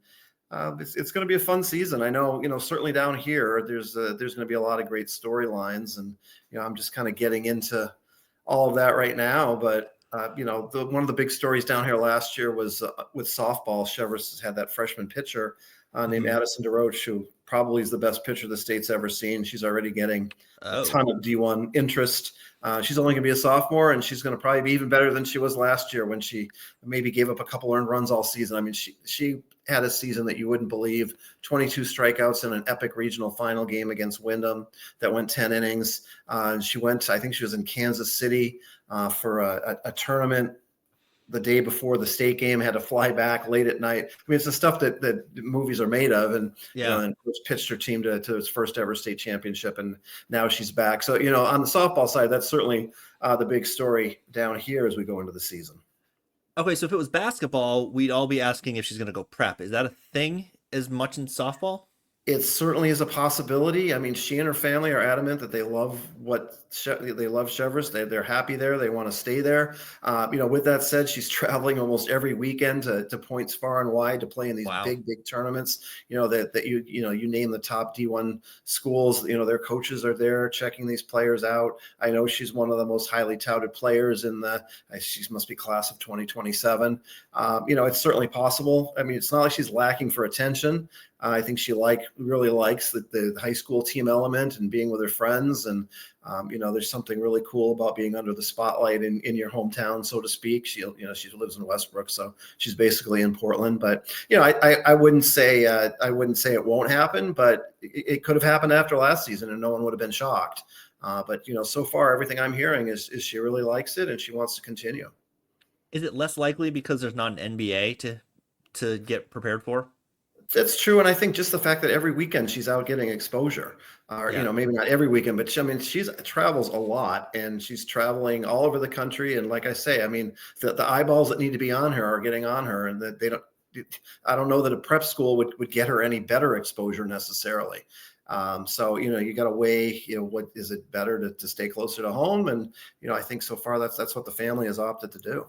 it's going to be a fun season. I know, certainly down here, there's going to be a lot of great storylines, and I'm just kind of getting into all of that right now. But one of the big stories down here last year was with softball. Chevrolet had that freshman pitcher named Hmm. Addison DeRoche, who probably is the best pitcher the state's ever seen. She's already getting a Oh, ton of D1 interest. She's only going to be a sophomore, and she's going to probably be even better than she was last year when she maybe gave up a couple earned runs all season. I mean, she had a season that you wouldn't believe. 22 strikeouts in an epic regional final game against Wyndham that went 10 innings. She went, I think she was in Kansas City for a tournament the day before the state game, had to fly back late at night. I mean, it's the stuff that movies are made of. And, yeah. and pitched her team to its first ever state championship. And now she's back. So, on the softball side, that's certainly the big story down here as we go into the season. Okay, so if it was basketball, we'd all be asking if she's going to go prep. Is that a thing as much in softball? It certainly is a possibility. I mean, she and her family are adamant that they love they love Chevrolet. They're happy there. They want to stay there. With that said, she's traveling almost every weekend to points far and wide to play in these Wow. big tournaments. That you name the top D1 schools. Their coaches are there checking these players out. I know she's one of the most highly touted players she must be class of 2027. It's certainly possible. I mean, it's not like she's lacking for attention. I think she really likes the high school team element and being with her friends. And, there's something really cool about being under the spotlight in your hometown, so to speak. She lives in Westbrook, so she's basically in Portland. But, I wouldn't say it won't happen, but it could have happened after last season and no one would have been shocked. But, so far, everything I'm hearing is she really likes it and she wants to continue. Is it less likely because there's not an NBA to get prepared for? That's true, and I think just the fact that every weekend she's out getting exposure, or Yeah. maybe not every weekend, but she travels a lot, and she's traveling all over the country. And like I say, I mean, the eyeballs that need to be on her are getting on her, and that they don't. I don't know that a prep school would get her any better exposure necessarily. So you got to weigh, what is it better to stay closer to home, and I think so far that's what the family has opted to do.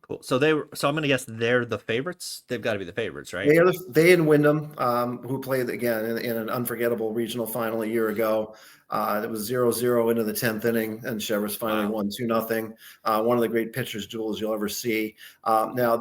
Cool. So I'm going to guess they're the favorites. They've got to be the favorites, right? They and Wyndham, who played again in an unforgettable regional final a year ago. It was 0-0 into the 10th inning, and Chevrolet finally Wow. won 2-0. One of the great pitchers duels you'll ever see. Now,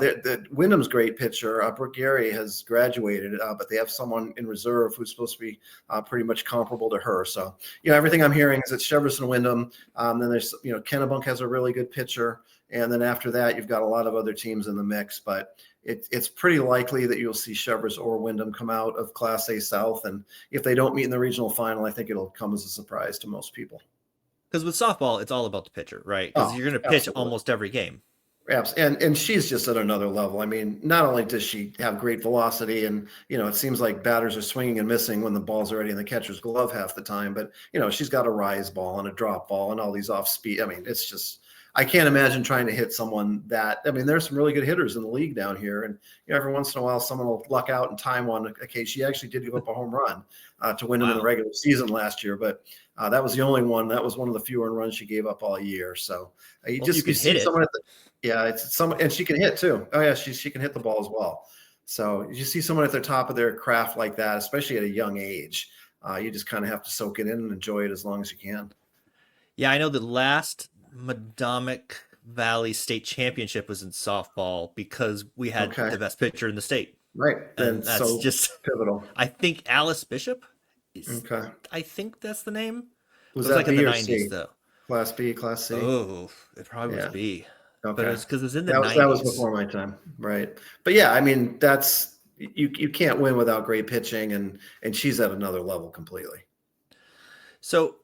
Wyndham's great pitcher, Brooke Gary, has graduated, but they have someone in reserve who's supposed to be pretty much comparable to her. So, everything I'm hearing is it's Chevrolet and Wyndham. Then there's, Kennebunk has a really good pitcher. And then after that, you've got a lot of other teams in the mix. But it's pretty likely that you'll see Chevrolet or Wyndham come out of Class A South. And if they don't meet in the regional final, I think it'll come as a surprise to most people. Because with softball, it's all about the pitcher, right? Because Oh, you're going to pitch absolutely. almost every game. And she's just at another level. I mean, not only does she have great velocity, and it seems like batters are swinging and missing when the ball's already in the catcher's glove half the time, but she's got a rise ball and a drop ball and all these off speed. I mean, it's just I can't imagine trying to hit someone that. I mean, there's some really good hitters in the league down here, and every once in a while, someone will luck out and time one. Okay, she actually did give up a home run to win them in the Wow. regular season last year, but that was the only one. That was one of the fewer runs she gave up all year. So Well, if you you can hit see it, someone at the yeah, it's someone, and she can hit too. Oh yeah, she can hit the ball as well. So you see someone at the top of their craft like that, especially at a young age. You just kind of have to soak it in and enjoy it as long as you can. yeah, I know the last Madomic Valley State Championship was in softball because we had Okay, the best pitcher in the state, right. Then and that's so just. pivotal. I think Alice Bishop is. Okay. I think that's the name. It Was was that like in the B or '90s C? though. Class B, Class C? Oh, it probably was Yeah. B, but Okay. it's because it's in the That was '90s. before my time, right? But yeah, I mean that's you can't win without great pitching, and she's at another level completely. So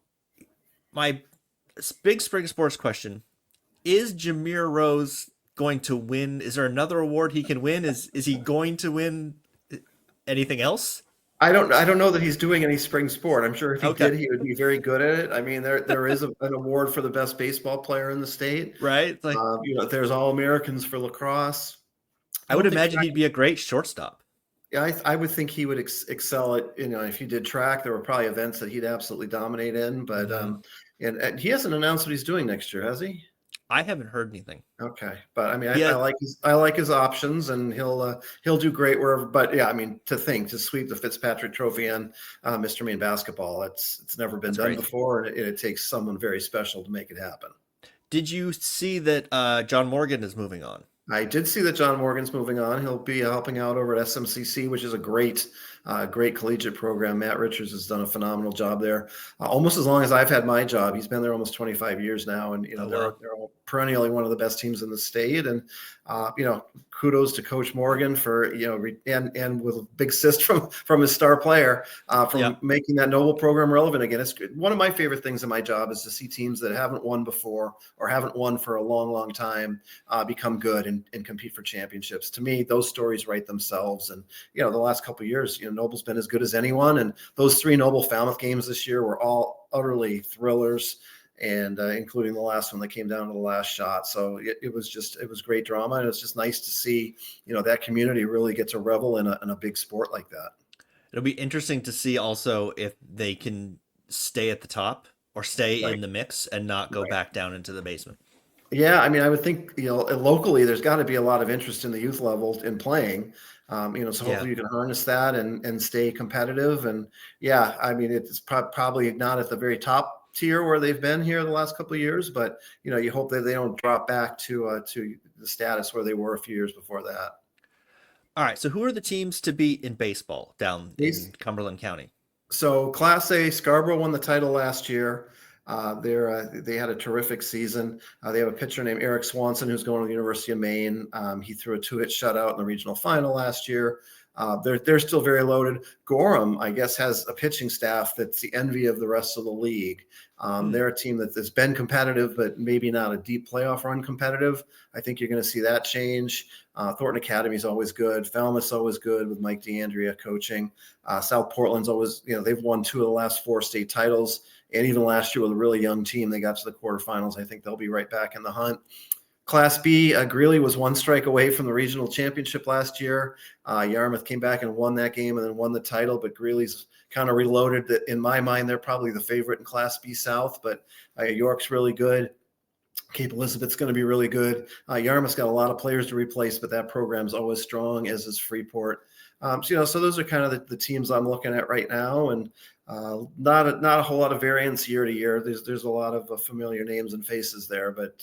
My big spring sports question: is Jameer Rose going to win? Is there another award he can win? Is he going to win anything else? I don't know that he's doing any spring sport. I'm sure if he Okay, did, he would be very good at it. I mean, there is an award for the best baseball player in the state. right? Like There's All Americans for lacrosse. I I would don't think imagine track. he'd be a great shortstop. Yeah, I would think he would excel at, if you did track, there were probably events that he'd absolutely dominate in. But Hmm. and he hasn't announced what he's doing next year, has he? I haven't heard anything. Okay, but I mean, I, He I had, like his options, and he'll do great wherever. But yeah, I mean, to sweep the Fitzpatrick Trophy and Mr. Maine basketball, it's never been that's done crazy. before, and it takes someone very special to make it happen. Did you see that John Morgan is moving on? I did see that John Morgan's moving on. He'll be helping out over at SMCC, which is a great collegiate program. Matt Richards has done a phenomenal job there, almost as long as I've had my job. He's been there almost 25 years now, and Oh wow. they're perennially one of the best teams in the state. And kudos to Coach Morgan for and with a big assist from his star player Yeah. from making that Noble program relevant again. It's good. One of my favorite things in my job is to see teams that haven't won before or haven't won for a long, long time become good and compete for championships. To me, those stories write themselves. And the last couple of years, Noble's been as good as anyone. And those three Noble Falmouth games this year were all utterly thrillers, and including the last one that came down to the last shot. So it was great drama, and it's just nice to see that community really get to revel in a big sport like that. It'll be interesting to see also if they can stay at the top or stay Right. in the mix and not go Right. back down into the basement. Yeah, I mean, I would think locally there's got to be a lot of interest in the youth level in playing. So Yeah. hopefully you can harness that and stay competitive. And yeah, I mean, it's probably not at the very top tier where they've been here the last couple of years, but you hope that they don't drop back to the status where they were a few years before that. All right. So who are the teams to beat in baseball down in Cumberland County? So Class A, Scarborough won the title last year. They had a terrific season. They have a pitcher named Eric Swanson who's going to the University of Maine. He threw a two-hit shutout in the regional final last year. They're still very loaded. Gorham, I guess, has a pitching staff that's the envy of the rest of the league. Hmm. They're a team that's been competitive, but maybe not a deep playoff run competitive. I think you're going to see that change. Thornton Academy is always good. Falmouth's always good with Mike DeAndrea coaching. South Portland's always, they've won two of the last four state titles. And even last year with a really young team, they got to the quarterfinals. I think they'll be right back in the hunt. Class B, Greeley was one strike away from the regional championship last year. Yarmouth came back and won that game and then won the title, but Greeley's kind of reloaded. In my mind, they're probably the favorite in Class B South, but York's really good. Cape Elizabeth's going to be really good. Yarmouth's got a lot of players to replace, but that program's always strong, as is Freeport. So those are kind of the teams I'm looking at right now, and not a whole lot of variance year to year. There's a lot of familiar names and faces there, but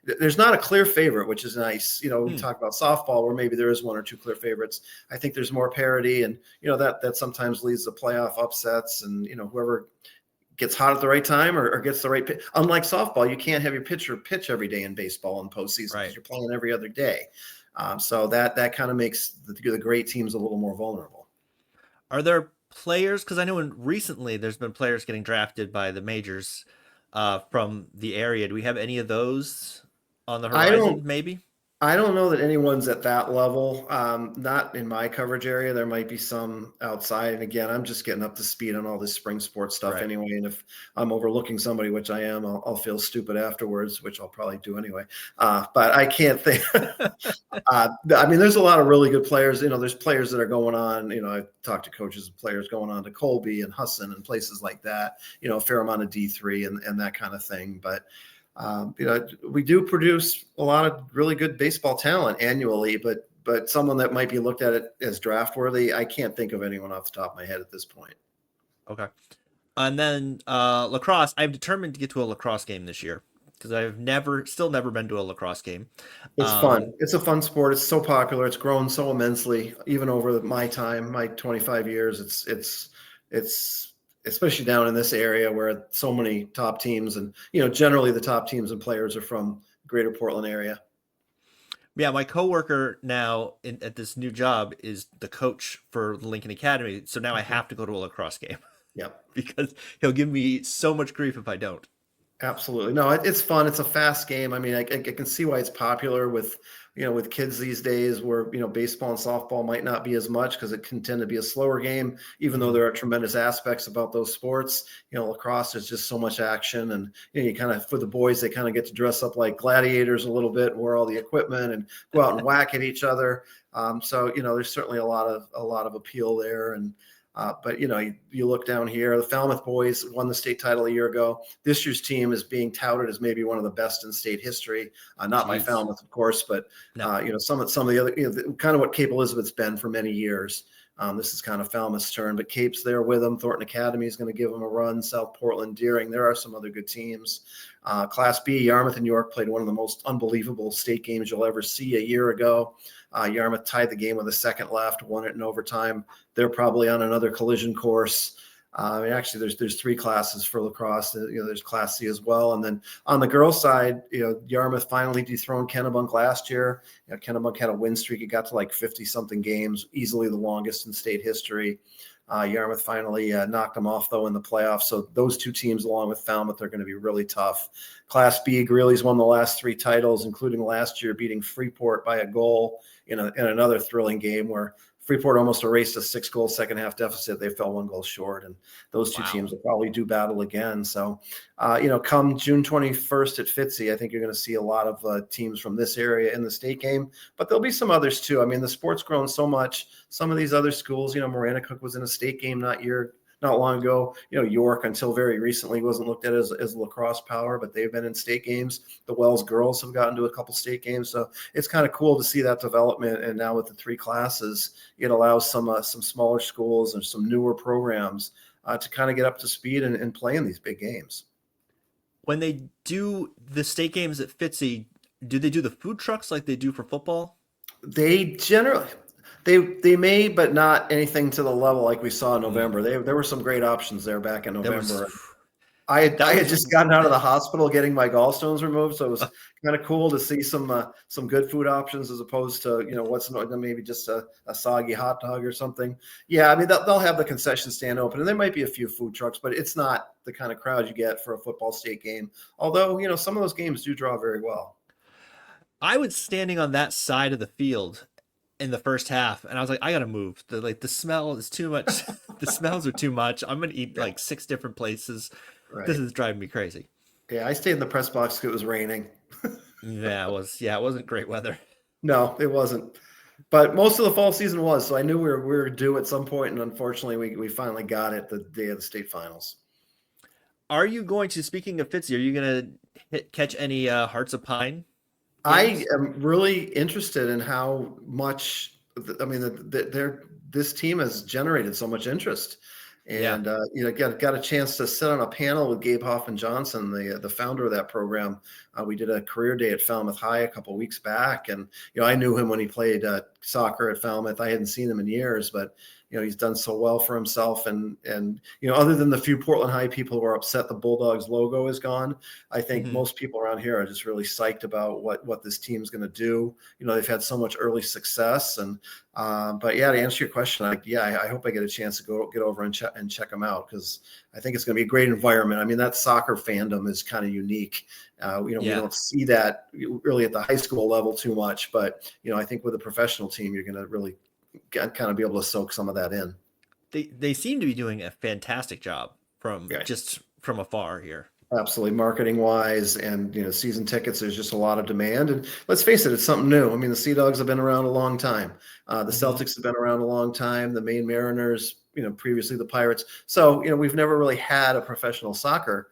there's not a clear favorite, which is nice. We Hmm. talk about softball where maybe there is one or two clear favorites. I think there's more parity, and that sometimes leads to playoff upsets, and whoever gets hot at the right time or gets the right pitch. Unlike softball, you can't have your pitcher pitch every day in baseball in postseason because Right. you're playing every other day. So that kind of makes the great teams a little more vulnerable. Are there players? Because I know recently there's been players getting drafted by the majors from the area. Do we have any of those on the I horizon? don't Maybe. I don't know that anyone's at that level. Not in my coverage area. There might be some outside. And again, I'm just getting up to speed on all this spring sports stuff Right. anyway. And if I'm overlooking somebody, which I am, I'll feel stupid afterwards, which I'll probably do anyway. But I can't think. I mean, there's a lot of really good players. There's players that are going on. I've talked to coaches and players going on to Colby and Husson and places like that. A fair amount of D3 and that kind of thing. But we do produce a lot of really good baseball talent annually, but someone that might be looked at it as draft worthy, I can't think of anyone off the top of my head at this point. Okay. And then lacrosse. I've determined to get to a lacrosse game this year because still never been to a lacrosse game. It's Um, fun. It's a fun sport. It's so popular. It's grown so immensely, even over my time, my 25 years. It's especially down in this area where so many top teams and generally the top teams and players are from the greater Portland area. yeah, my coworker now at this new job is the coach for the Lincoln Academy, so now I Mhm. have to go to a lacrosse game Yep. because he'll give me so much grief if I don't. Absolutely. No, it's fun. It's a fast game. I mean, I can see why it's popular with, with kids these days where, baseball and softball might not be as much because it can tend to be a slower game, even though Hmm. there are tremendous aspects about those sports. Lacrosse is just so much action. And, you kind of, for the boys, they kind of get to dress up like gladiators a little bit, wear all the equipment and go out and whack at each other. So, there's certainly a lot of appeal there. And, but you look down here, the Falmouth boys won the state title a year ago. This year's team is being touted as maybe one of the best in state history. Not by Jeez. Falmouth, of course, but No. some of the other, kind of what Cape Elizabeth's been for many years. This is kind of Falmouth's turn, but Cape's there with them. Thornton Academy is going to give them a run. South Portland, Deering. There are some other good teams. Class B, Yarmouth and York played one of the most unbelievable state games you'll ever see a year ago. Yarmouth tied the game with a second left, won it in overtime. They're probably on another collision course. Actually, there's three classes for lacrosse. There's Class C as well, and then on the girls' side, Yarmouth finally dethroned Kennebunk last year. Kennebunk had a win streak; it got to like 50-something games, easily the longest in state history. Yarmouth finally knocked them off, though, in the playoffs. So those two teams, along with Falmouth, are going to be really tough. Class B, Greeley's won the last three titles, including last year beating Freeport by a goal in another thrilling game where Freeport almost erased a 6-goal second half deficit. They fell 1 goal short, and those two Wow. teams will probably do battle again. So, come June 21st at Fitzy, I think you're going to see a lot of teams from this area in the state game, but there'll be some others too. I mean, the sport's grown so much. Some of these other schools, Maranacook was in a state game not long ago. York until very recently wasn't looked at as a lacrosse power, but they've been in state games. The Wells girls have gotten to a couple state games. So it's kind of cool to see that development. And now with the three classes, it allows some smaller schools and some newer programs to kind of get up to speed and play in these big games. When they do the state games at Fitzy, do they do the food trucks like they do for football? They generally they may, but not anything to the level like we saw in Mm. November. There were some great options there back in There was November. I had just gotten out of the hospital getting my gallstones removed, so it was kind of cool to see some good food options as opposed to what's maybe just a soggy hot dog or something. Yeah, I mean they'll have the concession stand open, and there might be a few food trucks, but it's not the kind of crowd you get for a football state game. Although some of those games do draw very well. I was standing on that side of the field in the first half, and I was like, I gotta move. The smell is too much. The smells are too much. I'm gonna eat Yeah, like six different places. This right. is driving me crazy. Yeah, I stayed in the press box because it was raining. Yeah, it wasn't great weather. No, it wasn't. But most of the fall season was, so I knew we were due at some point, and unfortunately, we finally got it the day of the state finals. Are you going to? Speaking of Fitzy, are you gonna catch any Hearts of Pine I games? am really interested in how much. I mean, this team has generated so much interest, Yeah. and got a chance to sit on a panel with Gabe Hoffman Johnson, the founder of that program. We did a career day at Falmouth High a couple of weeks back, and I knew him when he played soccer at Falmouth. I hadn't seen him in years, but he's done so well for himself, and other than the few Portland High people who are upset the Bulldogs logo is gone, I think Hmm. most people around here are just really psyched about what this team's going to do. They've had so much early success, and but yeah, to answer your question, I hope I get a chance to get over and check them out because I think it's going to be a great environment. I mean, that soccer fandom is kind of unique. We Yeah. don't see that really at the high school level too much, but I think with a professional team, you're going to really kind of be able to soak some of that in. They seem to be doing a fantastic job from Yeah, just from afar here. absolutely. Marketing wise, and season tickets, there's just a lot of demand. And let's face it, it's something new. I mean, the Sea Dogs have been around a long time. The Hmm. Celtics have been around a long time. The Maine Mariners, previously the Pirates. So we've never really had a professional soccer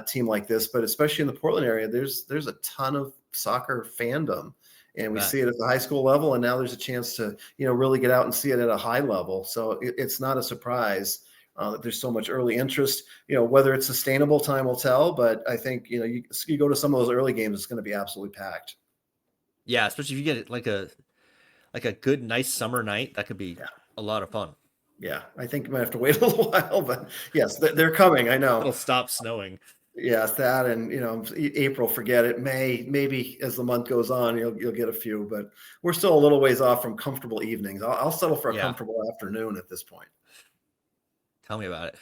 team like this. But especially in the Portland area, there's a ton of soccer fandom. I And we bet. see it at the high school level, and now there's a chance to, really get out and see it at a high level. So it's not a surprise that there's so much early interest. Whether it's sustainable, time will tell. But I think you go to some of those early games, it's going to be absolutely packed. Yeah, especially if you get it like a good nice summer night, that could be Yeah, a lot of fun. yeah. I think you might have to wait a little while, but yes, they're coming. I know. It'll stop snowing. Yes, that and April, forget it. May, maybe as the month goes on, you'll get a few, but we're still a little ways off from comfortable evenings. I'll settle for a Yeah, comfortable afternoon at this point. tell me about it.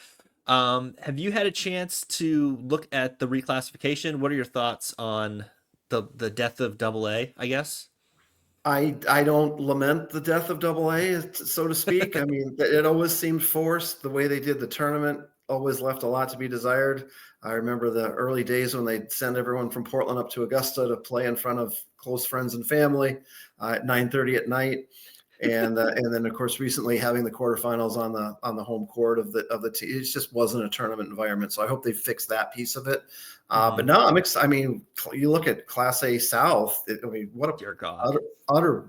Have you had a chance to look at the reclassification? What are your thoughts on the death of Double A, I guess? I don't lament the death of Double A, so to speak. I mean, it always seemed forced. The way they did the tournament always left a lot to be desired. I remember the early days when they'd send everyone from Portland up to Augusta to play in front of close friends and family at 9:30 at night. And then of course recently having the quarterfinals on the home court of the team, it just wasn't a tournament environment. So I hope they fix that piece of it. Hmm. But no, I mean, you look at Class A South. I mean, what a Dear God. utter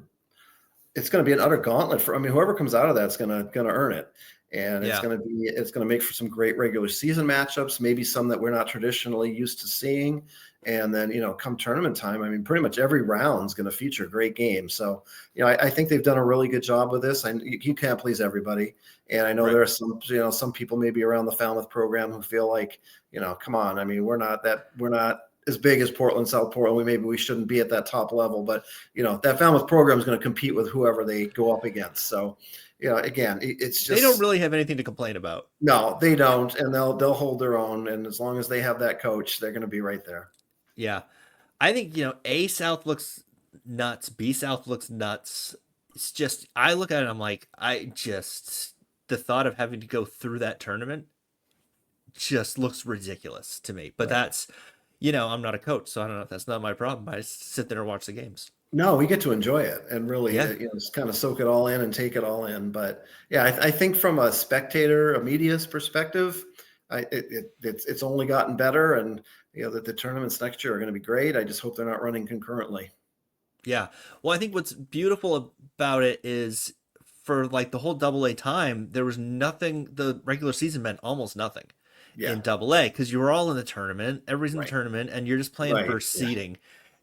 it's going to be an utter gauntlet for. I mean, whoever comes out of that's going to earn it, and Yeah. it's going to make for some great regular season matchups. Maybe some that we're not traditionally used to seeing, and then come tournament time, I mean, pretty much every round is going to feature great games. So I think they've done a really good job with this. You can't please everybody, and I know Right. there are some people maybe around the Falmouth program who feel like come on. I mean, we're not as big as Portland, South Portland. Maybe we shouldn't be at that top level, but that Falmouth program is going to compete with whoever they go up against. So, again, it's They don't just really have anything to complain about. no, they don't, and they'll hold their own. And as long as they have that coach, they're going to be right there. Yeah. I think, A South looks nuts, B South looks nuts. It's just, I look at it, I'm like, the thought of having to go through that tournament just looks ridiculous to me. But Right. that's, I'm not a coach, so I don't know if that's not my problem. I just sit there and watch the games. No, we get to enjoy it and really, Yeah. just kind of soak it all in and take it all in. But yeah, I think from a spectator, a media's perspective, it's only gotten better, and that the tournaments next year are going to be great. I just hope they're not running concurrently. Yeah. Well, I think what's beautiful about it is for like the whole double A time, there was nothing, the regular season meant almost nothing Yeah. in double A because you were all in the tournament, everybody's in the Right. tournament, and you're just playing Right. for Yeah. seeding.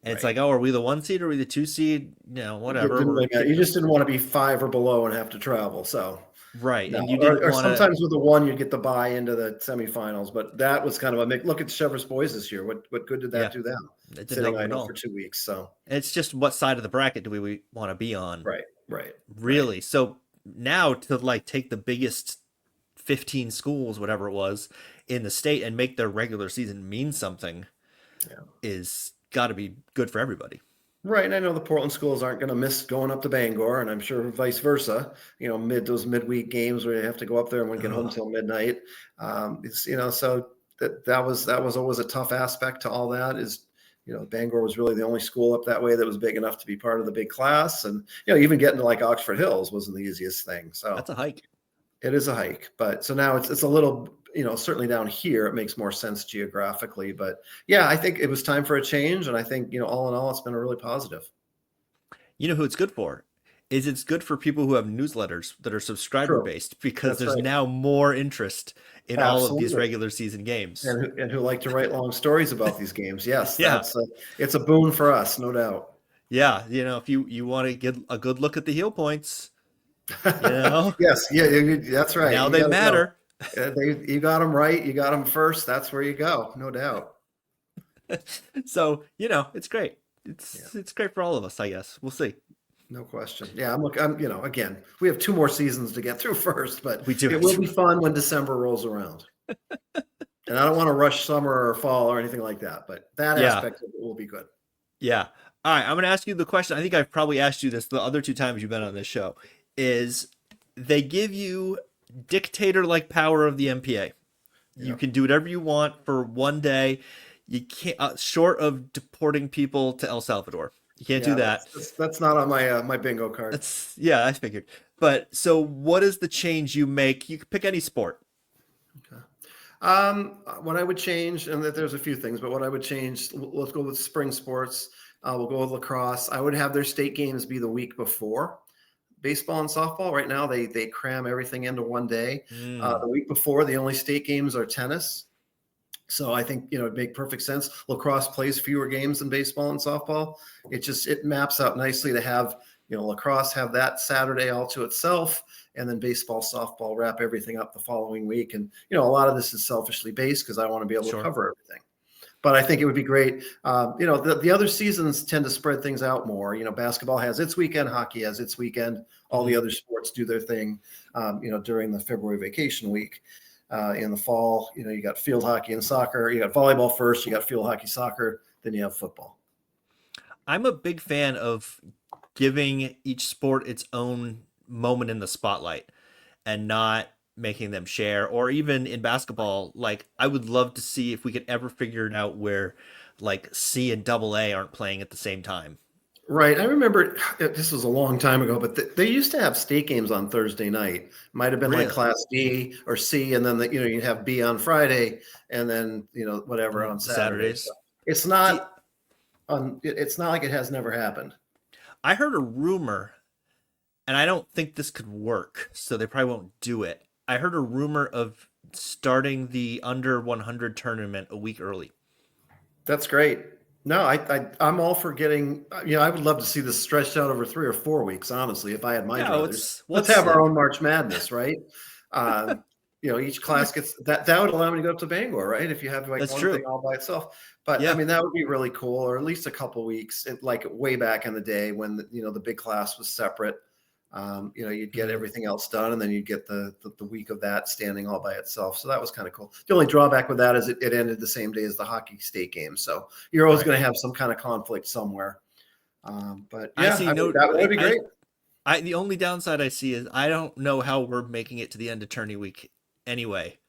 And it's Right. like, oh, are we the one seed or are we the two seed? Whatever. Didn't We're really matter. kick You just didn't want to be 5 or below and have to travel. So right. no, And you didn't or want to, sometimes with the one you get the buy into the semifinals, but that was kind of a make. Look at Chever's boys this year. What good did that yeah, do them? it didn't Sitting help them at idle for all. 2 weeks. So It's just what side of the bracket do we want to be on, right, right, right. really? So now to like take the biggest 15 schools, whatever it was, in the state and make their regular season mean something Yeah. is got to be good for everybody. Right, and I know the Portland schools aren't going to miss going up to Bangor, and I'm sure vice versa. Those midweek games where you have to go up there and won't get home Ugh. till midnight. It's so that was always a tough aspect to all that. Is Bangor was really the only school up that way that was big enough to be part of the big class, and even getting to like Oxford Hills wasn't the easiest thing. So That's a hike. it is a hike, but so now it's a little, certainly down here it makes more sense geographically. But yeah, I think it was time for a change, and I think all in all, it's been a really positive. You know who it's good for? Is it's good for people who have newsletters that are subscriber True, based because that's there's right, now more interest in all of these absolutely, regular season games. and who like to write long stories about these games. Yes, Yeah. it's a boon for us, no doubt. Yeah. If you want to get a good look at the heel points, you know, Yes, yeah, that's right. now You they got to go. matter. You got them right. You got them first. That's where you go, no doubt. So, it's great. Yeah. It's great for all of us, I guess. We'll see. No question. Yeah, again, we have 2 more seasons to get through first, but We do it have will to. be fun when December rolls around. And I don't want to rush summer or fall or anything like that, but that Yeah. aspect of it will be good. Yeah. All right, I'm going to ask you the question. I think I've probably asked you this the other two times you've been on this show. Is they give you dictator-like power of the MPA. You Yeah. can do whatever you want for one day. You can't, short of deporting people to El Salvador. You can't do Yeah, that. that's not on my bingo card. Yeah, I figured. But so, what is the change you make? You can pick any sport. Okay. What I would change, and that there's a few things, but what I would change, let's go with spring sports. We'll go with lacrosse. I would have their state games be the week before baseball and softball. Right now, they cram everything into one day. Mm, The week before, the only state games are tennis. So I think it'd make perfect sense. Lacrosse plays fewer games than baseball and softball. It maps out nicely to have lacrosse have that Saturday all to itself, and then baseball, softball wrap everything up the following week. And a lot of this is selfishly based because I want to be able to sure. cover everything. But I think it would be great. The other seasons tend to spread things out more. Basketball has its weekend, hockey has its weekend. All the Hmm. other sports do their thing, during the February vacation week. In the fall, you got field hockey and soccer. You got volleyball first. You got field hockey, soccer. Then you have football. I'm a big fan of giving each sport its own moment in the spotlight and not making them share. Or even in basketball, like I would love to see if we could ever figure it out where like C and double A aren't playing at the same time. Right. I remember this was a long time ago, but they used to have state games on Thursday night. Might have been like Really? Class D or C, and then you have B on Friday, and then whatever on The Saturday. So Saturdays. it's See, not it's not like it has never happened. I heard a rumor, and I don't think this could work, so they probably won't do it. I heard a rumor of starting the under 100 tournament a week early. That's great. No, I'm all for getting. I would love to see this stretched out over 3 or 4 weeks. Honestly, if I had my Yeah, druthers, let's what's have our own March Madness, right? Uh, each class gets that would allow me to go up to Bangor, right? If you have like that's one thing true. all by itself. But I Yeah. mean, that would be really cool, or at least a couple weeks, like way back in the day when the big class was separate. You'd get Mhm. everything else done, and then you'd get the week of that standing all by itself. So that was kind of cool. The only drawback with that is it ended the same day as the hockey state game, so you're always Right. going to have some kind of conflict somewhere. But I yeah, see I mean, no that would be great. the only downside I see is I don't know how we're making it to the end of tourney week anyway.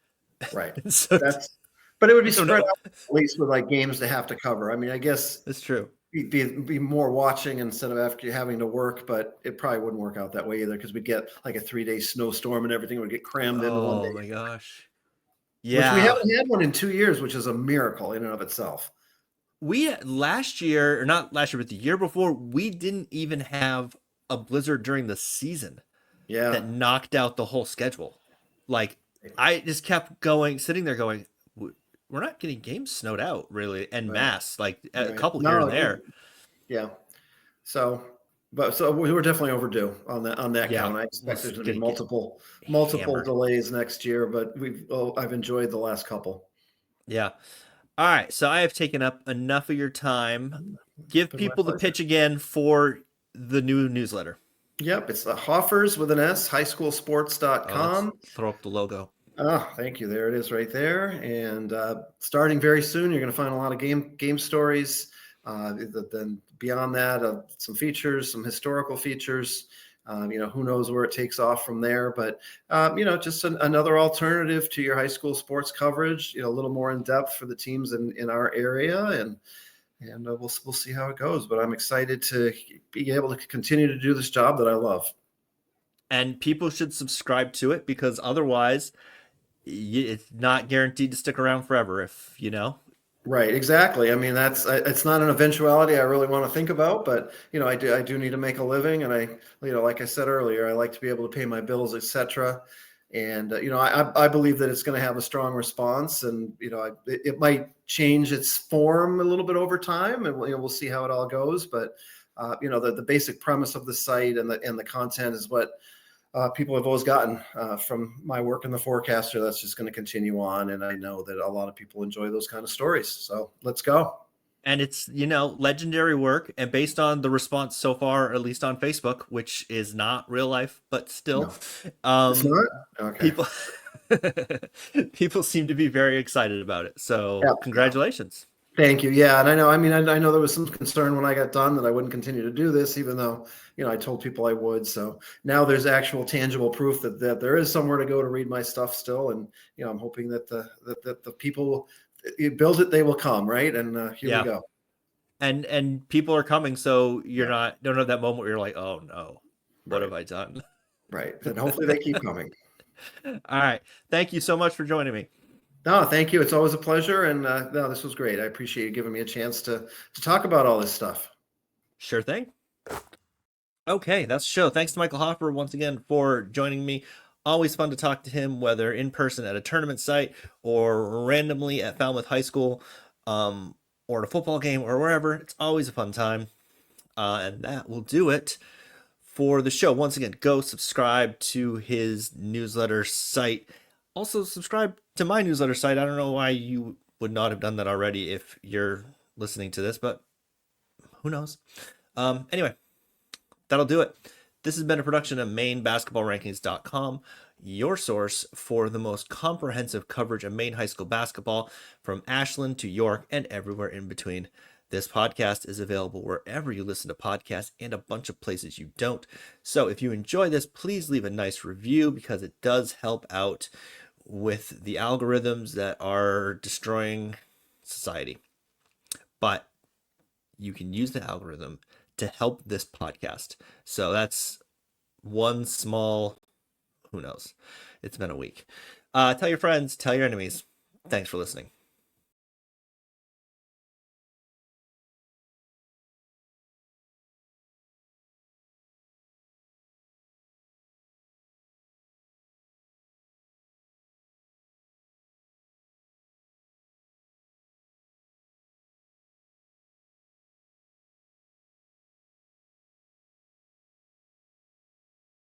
Right. So That's, but it would be so spread no, out at least with like games to have to cover. I mean, I guess that's true. be more watching instead of after having to work, but it probably wouldn't work out that way either because we'd get like a 3 day snowstorm and everything would get crammed into one Oh day, my gosh. which we Yeah. haven't had one in 2 years, which is a miracle in and of itself. We last year, or not last year, but the year before, we didn't even have a blizzard during the season Yeah. that knocked out the whole schedule. Like I just kept going, sitting there going, We're not getting games snowed out really en Right. masse, like a Right. couple here and No, there. yeah. So, so we were definitely overdue on that Yeah, count. I expect was there's going to be gonna get multiple hammered. delays next year, but I've enjoyed the last couple. Yeah. All right, so I have taken up enough of your time. It's Give been my people the pleasure. pitch again for the new newsletter. Yep, it's the Hoffers with an S, Oh, let's highschoolsports.com. throw up the logo. Oh, thank you. There it is right there. And starting very soon, you're going to find a lot of game stories. Then beyond that, some features, some historical features. Who knows where it takes off from there, but just another alternative to your high school sports coverage. A little more in depth for the teams in our area, and we'll see how it goes. But I'm excited to be able to continue to do this job that I love. And people should subscribe to it because otherwise it's not guaranteed to stick around forever if you know. Right, exactly. I mean, it's not an eventuality I really want to think about, but I do need to make a living, and like I said earlier, I like to be able to pay my bills, etc. And I believe that it's going to have a strong response, and it might change its form a little bit over time, and we'll see how it all goes. But the basic premise of the site and the content is what people have always gotten from my work in the forecaster. That's just going to continue on. And I know that a lot of people enjoy those kind of stories. So let's go. And it's, legendary work and based on the response so far, at least on Facebook, which is not real life, but still, No, it's um, not. Okay. people people seem to be very excited about it. So Yeah. Yeah. congratulations. Thank you. Yeah. And I know, I mean, I know there was some concern when I got done that I wouldn't continue to do this, even though, I told people I would. So now there's actual tangible proof that there is somewhere to go to read my stuff still. And, I'm hoping that the people you build it, they will come. Right. And here we Yeah. go. And people are coming, so you're Yeah. not don't have that moment where you're like, oh no, what Right. have I done? Right. And hopefully they keep coming. All right. Thank you so much for joining me. No, thank you. It's always a pleasure. And no, this was great. I appreciate you giving me a chance to talk about all this stuff. Sure thing. Okay, that's the show. Thanks to Michael Hoffer once again for joining me. Always fun to talk to him, whether in person at a tournament site or randomly at Falmouth High School, or at a football game or wherever. It's always a fun time. And that will do it for the show. Once again, go subscribe to his newsletter site. Also, subscribe to my newsletter site. I don't know why you would not have done that already if you're listening to this, but who knows? Anyway, that'll do it. This has been a production of MaineBasketballRankings.com. your source for the most comprehensive coverage of Maine high school basketball from Ashland to York and everywhere in between. This podcast is available wherever you listen to podcasts and a bunch of places you don't. So if you enjoy this, please leave a nice review because it does help out with the algorithms that are destroying society. But you can use the algorithm to help this podcast. So that's one small, who knows? It's been a week. Tell your friends, tell your enemies. Thanks for listening.